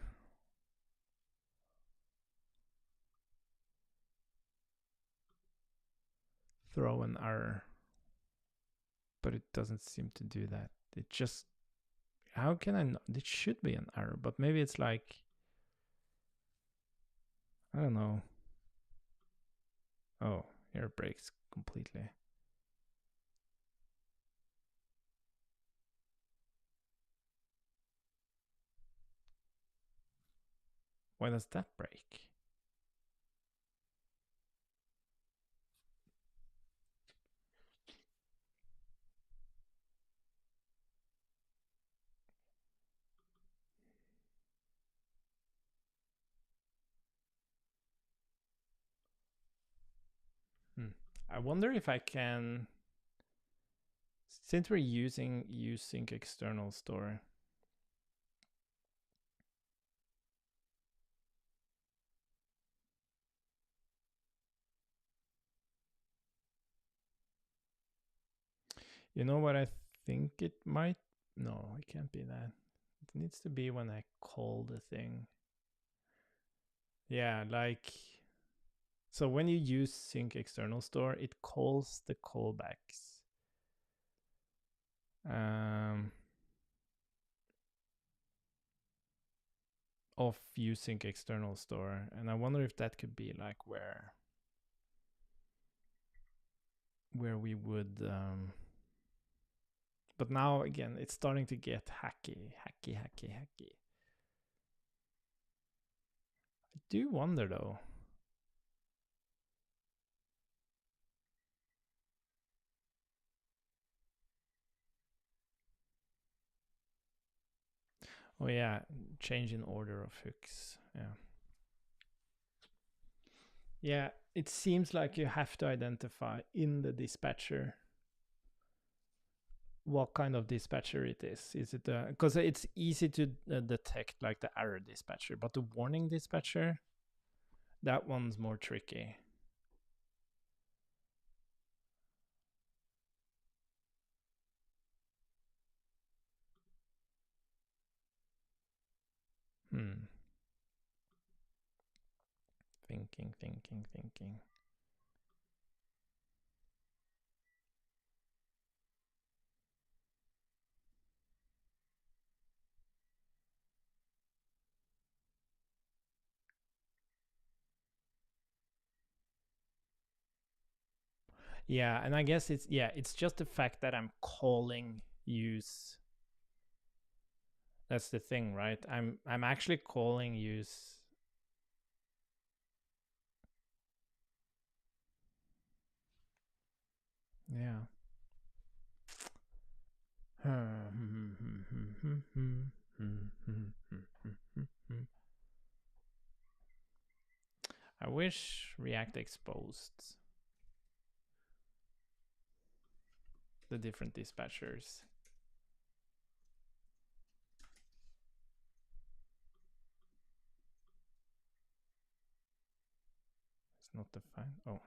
throw an error, but it doesn't seem to do that. It just, how can I not? It should be an error, but maybe it's like, I don't know. Oh, here it breaks completely. Why does that break? I wonder if I can, since we're using usync external store. You know what I think it might? No, it can't be that. It needs to be when I call the thing. Yeah, like, so when you use sync external store, it calls the callbacks. Of using external store, and I wonder if that could be like where we would but now again it's starting to get hacky. I do wonder though. Oh yeah, change in order of hooks. Yeah, it seems like you have to identify in the dispatcher what kind of dispatcher it is. Is it because it's easy to detect like the error dispatcher, but the warning dispatcher, that one's more tricky. Thinking. Yeah, and I guess it's just the fact that I'm calling use. That's the thing, right? I'm actually calling use. Yeah. I wish React exposed the different dispatchers. It's not defined. Oh.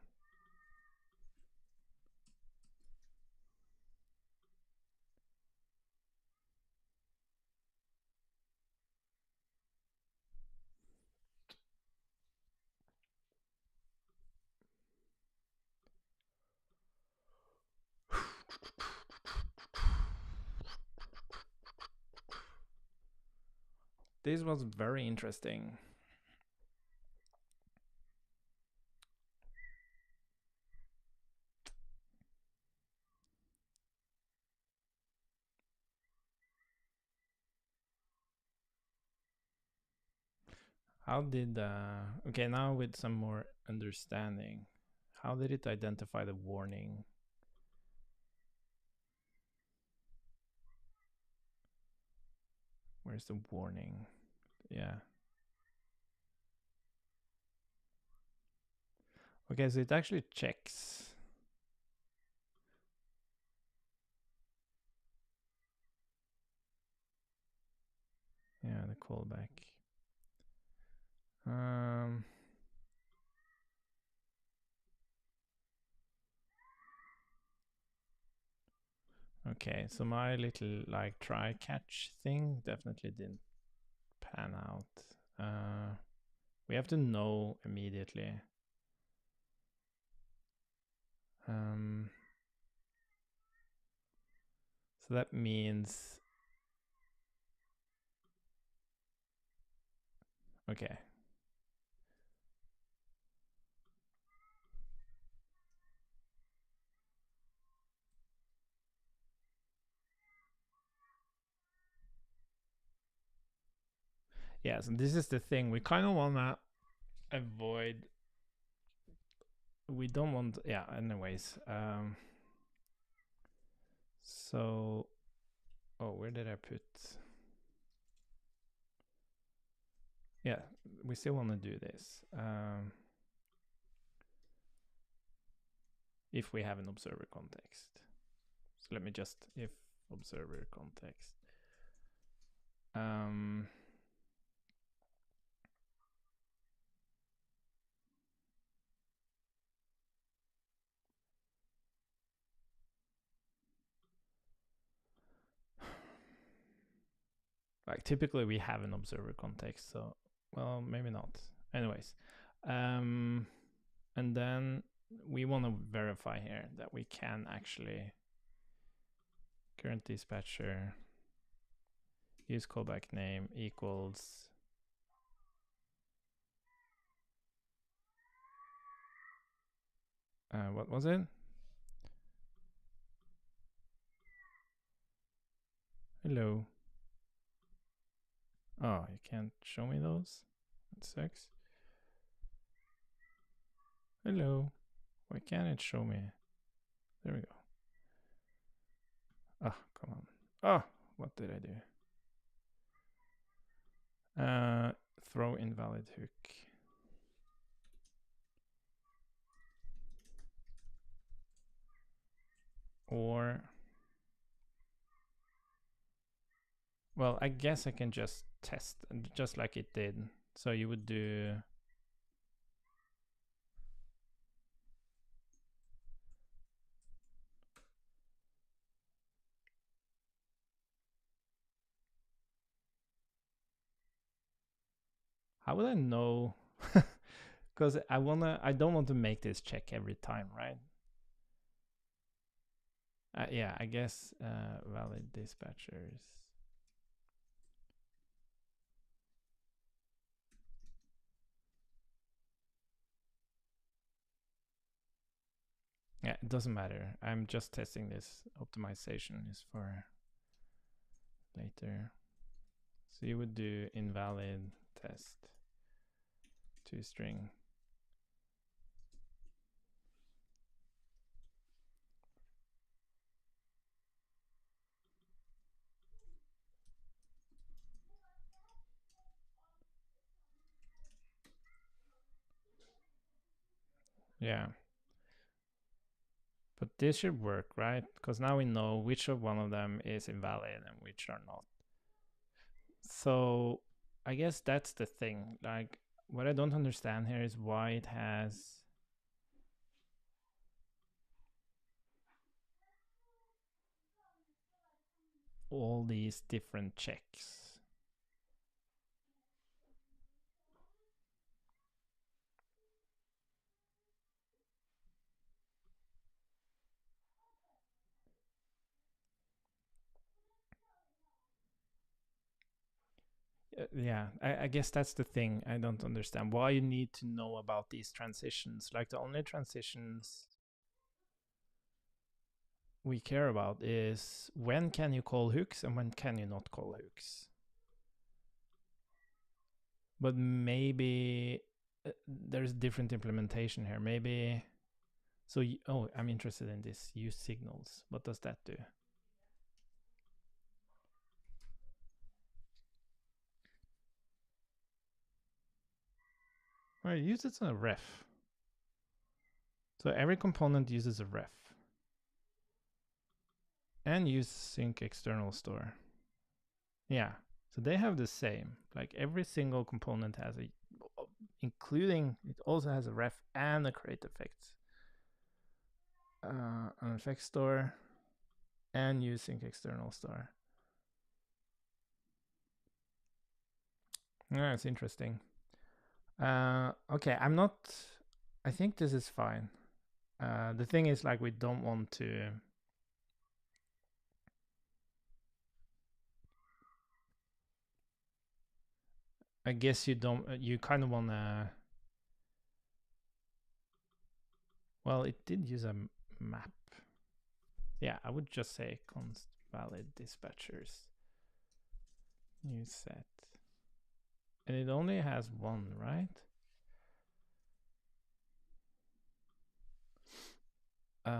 This was very interesting. How did okay, now with some more understanding, how did it identify the warning? Where's the warning? yeah. Okay, so it actually checks. Yeah, the callback. Okay, so my little like try catch thing definitely didn't pan out. We have to know immediately. So that means, okay. Yeah, so this is the thing. We kind of want to avoid, we don't want, yeah, anyways. So, oh, where did I put? Yeah, we still want to do this. If we have an observer context. So let me just, if observer context. Like typically we have an observer context, so well, maybe not. Anyways, and then we want to verify here that we can actually current dispatcher use callback name equals what was it? Hello. Oh, you can't show me those? That sucks. Hello. Why can't it show me? There we go. Oh, come on. Oh, what did I do? Throw invalid hook. Or, well, I guess I can just test, just like it did. So you would do, how would I know? Because I don't want to make this check every time, right? Yeah, I guess valid dispatchers. Yeah, it doesn't matter. I'm just testing this. Optimization is for later. So you would do invalid test to string. Yeah. But this should work, right? Because now we know which of one of them is invalid and which are not. So I guess that's the thing. Like, what I don't understand here is why it has all these different checks. Yeah, I guess that's the thing. I don't understand why you need to know about these transitions. Like the only transitions we care about is when can you call hooks and when can you not call hooks. But maybe there's different implementation here. Maybe so. Oh, I'm interested in this. Use signals. What does that do? it uses a ref. So every component uses a ref. And use sync external store. Yeah, so they have the same. Like every single component has a, including, it also has a ref and a create effects. An effect store and use sync external store. Yeah, it's interesting. Okay, I think this is fine. The thing is, like, we don't want to. I guess you don't. You kind of want to. Well, it did use a map. Yeah, I would just say const valid dispatchers. New set. And it only has one, right? So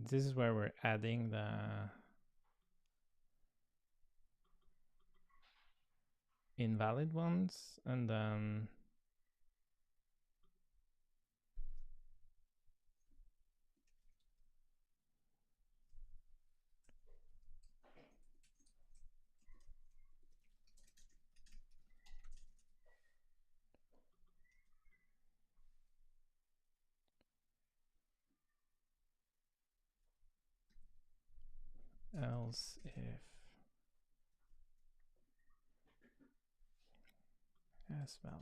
this is where we're adding the invalid ones, and then else if as valid.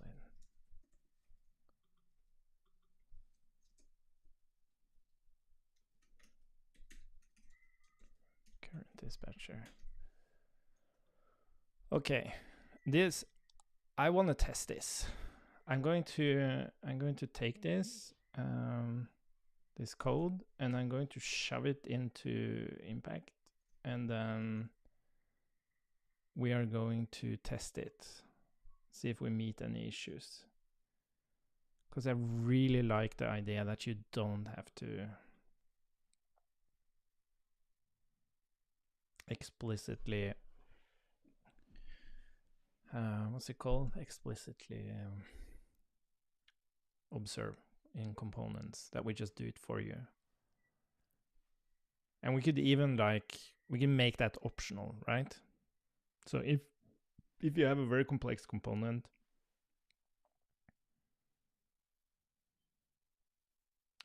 Current dispatcher. Okay, this, I want to test this. I'm going to take this this code, and I'm going to shove it into Impact, and then we are going to test it, see if we meet any issues. Because I really like the idea that you don't have to explicitly what's it called? Explicitly observe in components, that we just do it for you. And we could even, like, we can make that optional, right? So if you have a very complex component,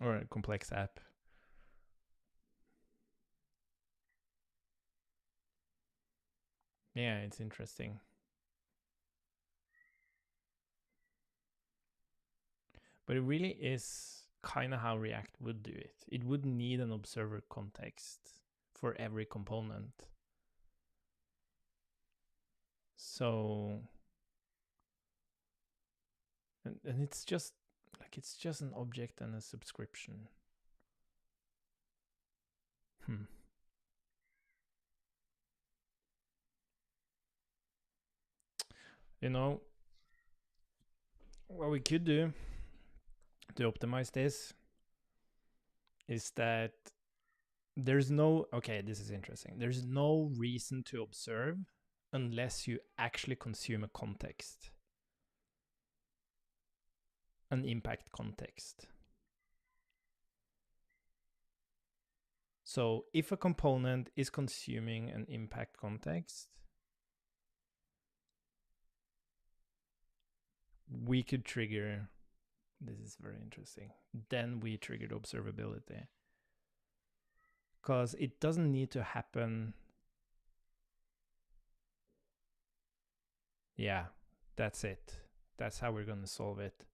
or a complex app, yeah, it's interesting. But it really is kind of how React would do it. It would need an observer context for every component. So, and it's just like, it's just an object and a subscription. You know, what we could do to optimize this is that there's no, okay, this is interesting. There's no reason to observe unless you actually consume a context, an impact context. So if a component is consuming an impact context, we could trigger, this is very interesting, then we triggered observability. Because it doesn't need to happen. Yeah, that's it. That's how we're going to solve it.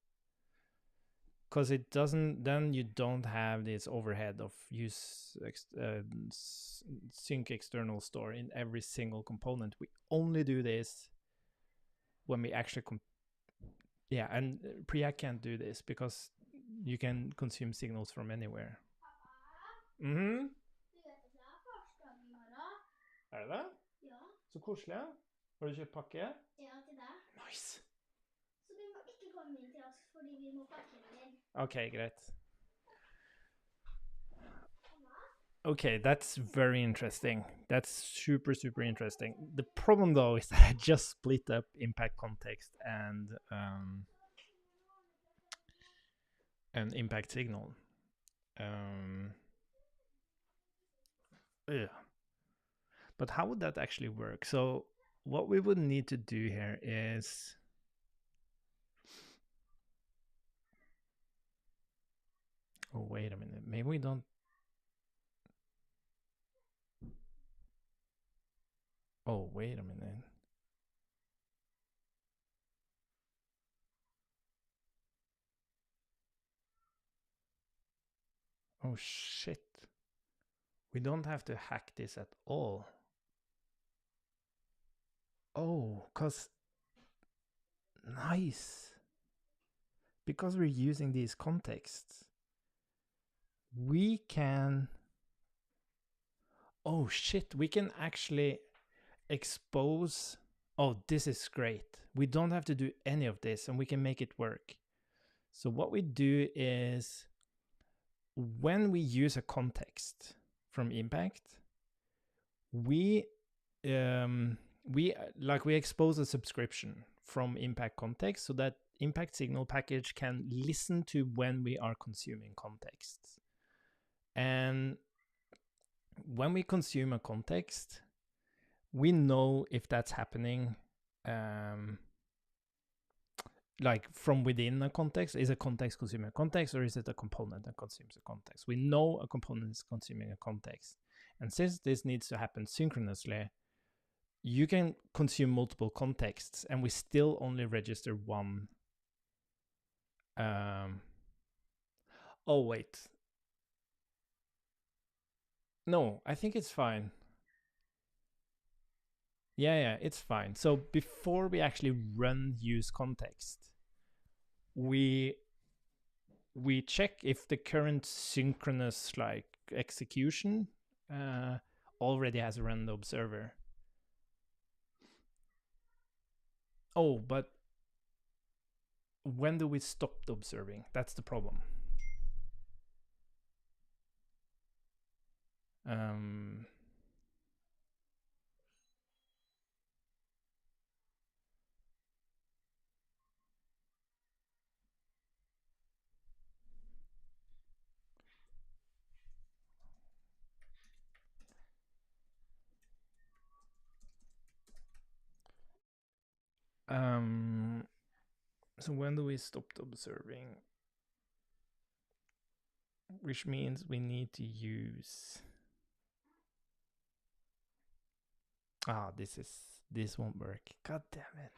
Because it doesn't, then you don't have this overhead of use sync external store in every single component. We only do this when we actually, yeah, and Preact can't do this because you can consume signals from anywhere. Mhm. Er det det? Ja. Så koselig. Har du kjøpt pakke? Ja, til deg. Nice. Så du må ikke komme inn til oss, fordi vi må parkere din. Ok, greit. Okay, that's very interesting. That's super, super interesting. The problem though is that I just split up impact context and impact signal. Um, ugh. But how would that actually work? So what we would need to do here is, oh wait a minute, maybe we don't. Oh wait a minute. Oh shit. We don't have to hack this at all. Oh, cause nice. Because we're using these contexts, we can. Oh shit, we can actually expose. Oh, this is great. We don't have to do any of this and we can make it work. So, what we do is when we use a context from impact, we we expose a subscription from impact context so that impact signal package can listen to when we are consuming contexts. And when we consume a context, we know if that's happening like from within a context. Is a context consuming a context, or is it a component that consumes a context? We know a component is consuming a context. And since this needs to happen synchronously, you can consume multiple contexts and we still only register one. Oh, wait. No, I think it's fine. Yeah, it's fine. So before we actually run use context, we check if the current synchronous like execution already has run the observer. Oh, but when do we stop the observing? That's the problem. Um, um, so when do we stop the observing? Which means we need to use. This won't work. God damn it.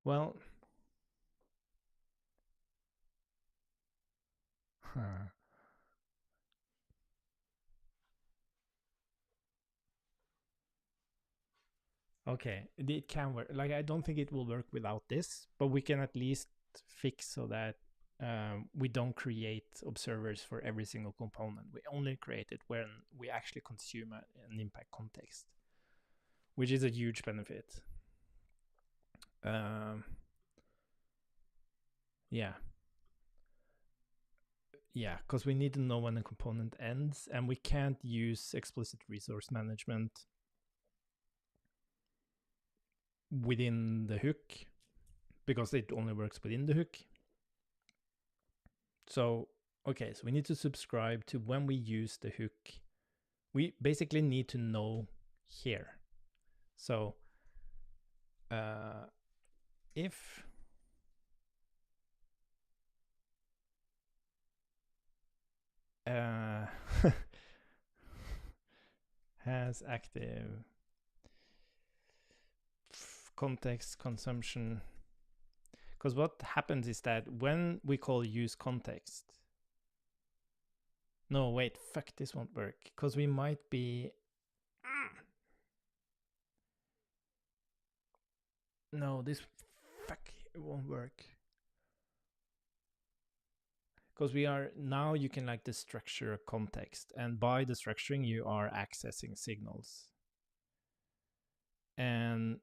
Well, okay, it can work. Like, I don't think it will work without this, but we can at least fix so that we don't create observers for every single component. We only create it when we actually consume an impact context, which is a huge benefit. Yeah. Yeah, because we need to know when a component ends, and we can't use explicit resource management within the hook because it only works within the hook. So, okay, so we need to subscribe to when we use the hook. We basically need to know here. So, if has active context consumption, because what happens is that when we call use context, no, wait, fuck, this won't work. Because we might be. No, this. Fuck, it won't work. Because we are. Now you can like destructure a context. And by destructuring, you are accessing signals. And.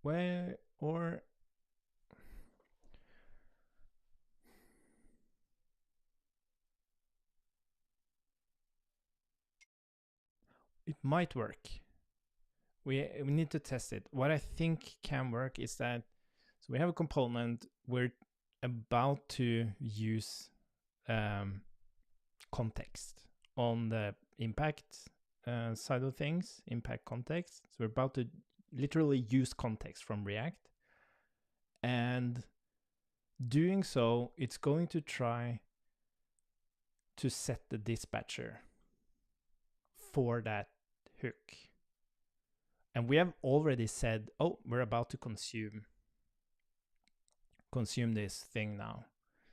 Where or it might work. We need to test it. What I think can work is that so we have a component, we're about to use context on the impact side of things, impact context. So we're about to literally use context from React. And doing so, it's going to try to set the dispatcher for that hook. And we have already said, oh, we're about to consume this thing now.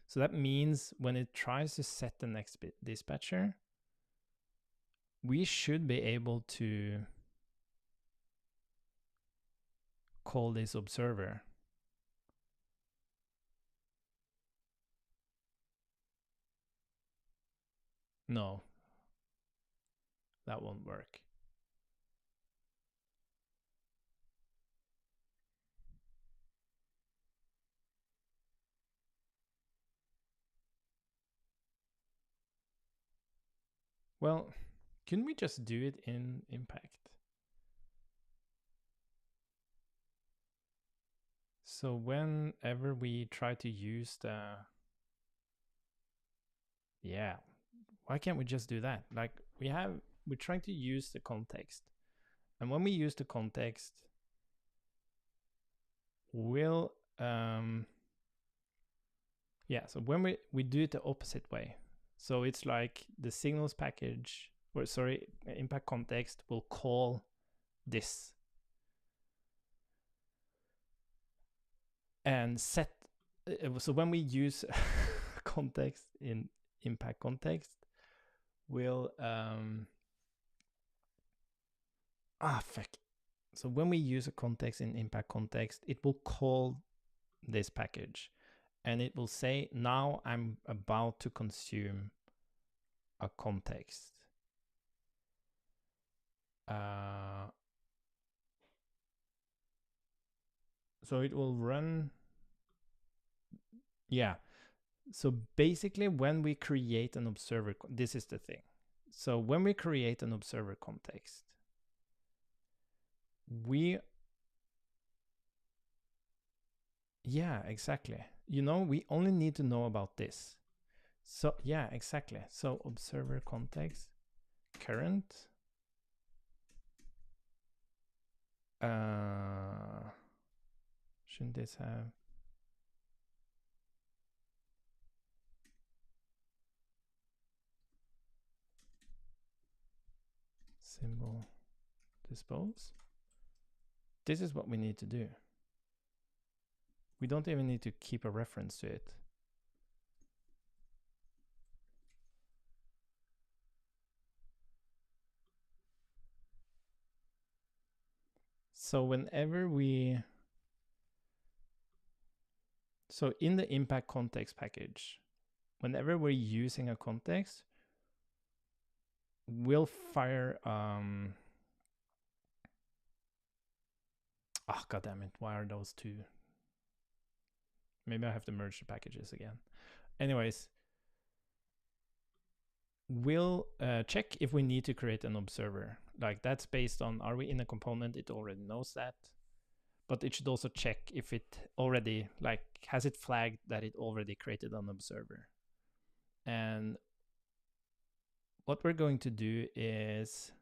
So that means when it tries to set the next dispatcher, we should be able to call this observer. No, that won't work. Well, couldn't we just do it in impact? So whenever we try to use the, yeah, why can't we just do that? Like we're trying to use the context. And when we use the context, we'll, yeah, so when we do it the opposite way. So it's like the signals package, or sorry, impact context will call this and set. So when we use context in impact context, we'll fuck. So when we use a context in impact context, it will call this package, and it will say, now I'm about to consume a context. So it will run. Yeah. So basically, when we create an observer, this is the thing. So when we create an observer context, yeah, exactly. We only need to know about this. So yeah, exactly. So observer context, current. Shouldn't this have symbol dispose? This is what we need to do. We don't even need to keep a reference to it. So whenever so in the impact context package, whenever we're using a context, we'll fire god damn it, why are those two? Maybe I have to merge the packages again. Anyways, we'll check if we need to create an observer. Like that's based on, are we in a component? It already knows that. But it should also check if it already, like, has it flagged that it already created an observer. And what we're going to do is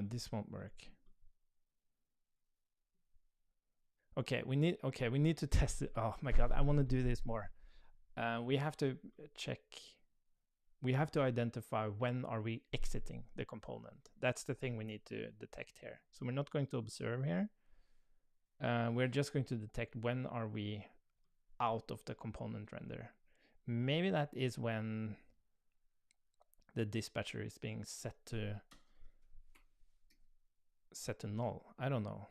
this won't work. Okay, we need to test it. Oh my god, I want to do this more. We have to check. We have to identify when are we exiting the component. That's the thing we need to detect here. So we're not going to observe here. We're just going to detect when are we out of the component render. Maybe that is when the dispatcher is being set to null. I don't know.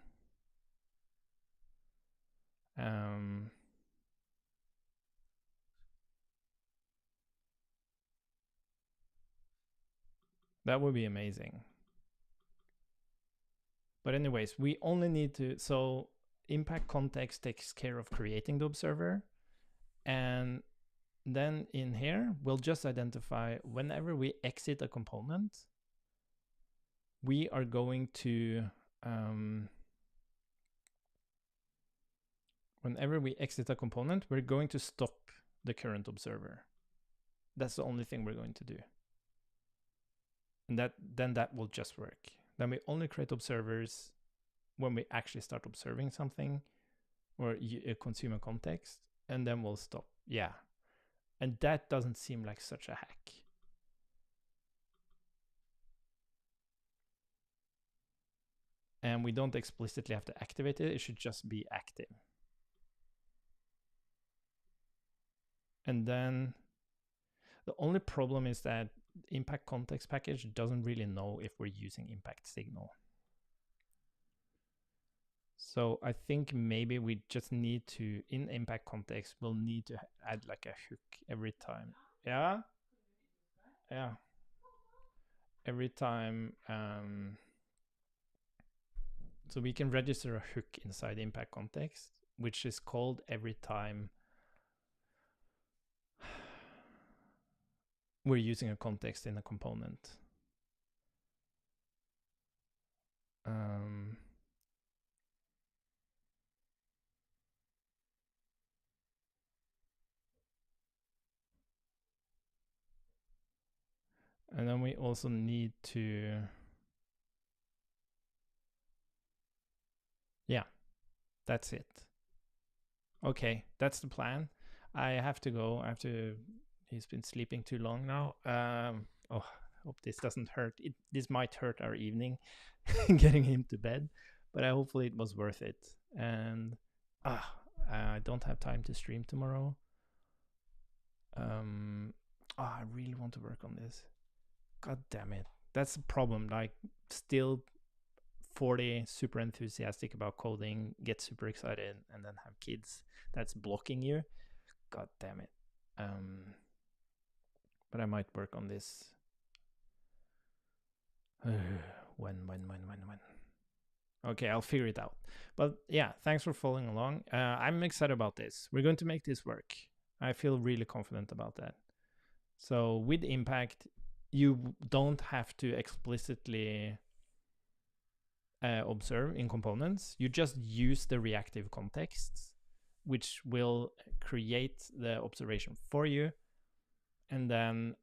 That would be amazing. But anyways, we only need to, so impact context takes care of creating the observer. And then in here, we'll just identify whenever we exit a component, we are going to, whenever we exit a component, we're going to stop the current observer. That's the only thing we're going to do. And then that will just work. Then we only create observers when we actually start observing something or consume a context, and then we'll stop. Yeah. And that doesn't seem like such a hack. And we don't explicitly have to activate it. It should just be active. And then the only problem is that impact context package doesn't really know if we're using impact signal. So I think maybe we just need to, in impact context, we'll need to add like a hook every time. Yeah? Yeah. Every time. So we can register a hook inside impact context, which is called every time we're using a context in a component. And then we also need to, yeah, that's it. Okay, that's the plan. I have to go. I have to, he's been sleeping too long now. Oh, hope this doesn't hurt. This might hurt our evening, getting him to bed, but hopefully it was worth it. And I don't have time to stream tomorrow. I really want to work on this. God damn it. That's the problem. Like, still 40, super enthusiastic about coding, get super excited, and then have kids that's blocking you. God damn it. But I might work on this. When? Okay, I'll figure it out. But yeah, thanks for following along. I'm excited about this. We're going to make this work. I feel really confident about that. So with impact, you don't have to explicitly observe in components. You just use the reactive contexts, which will create the observation for you, and then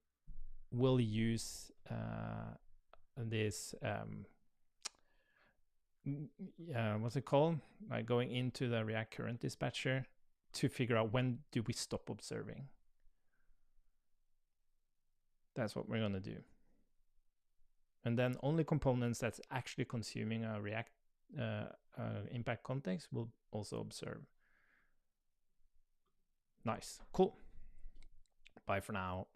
we'll use this what's it called, like going into the React current dispatcher to figure out when do we stop observing. That's what we're going to do. And then only components that's actually consuming a React impact context will also observe. Nice. Cool. Bye for now.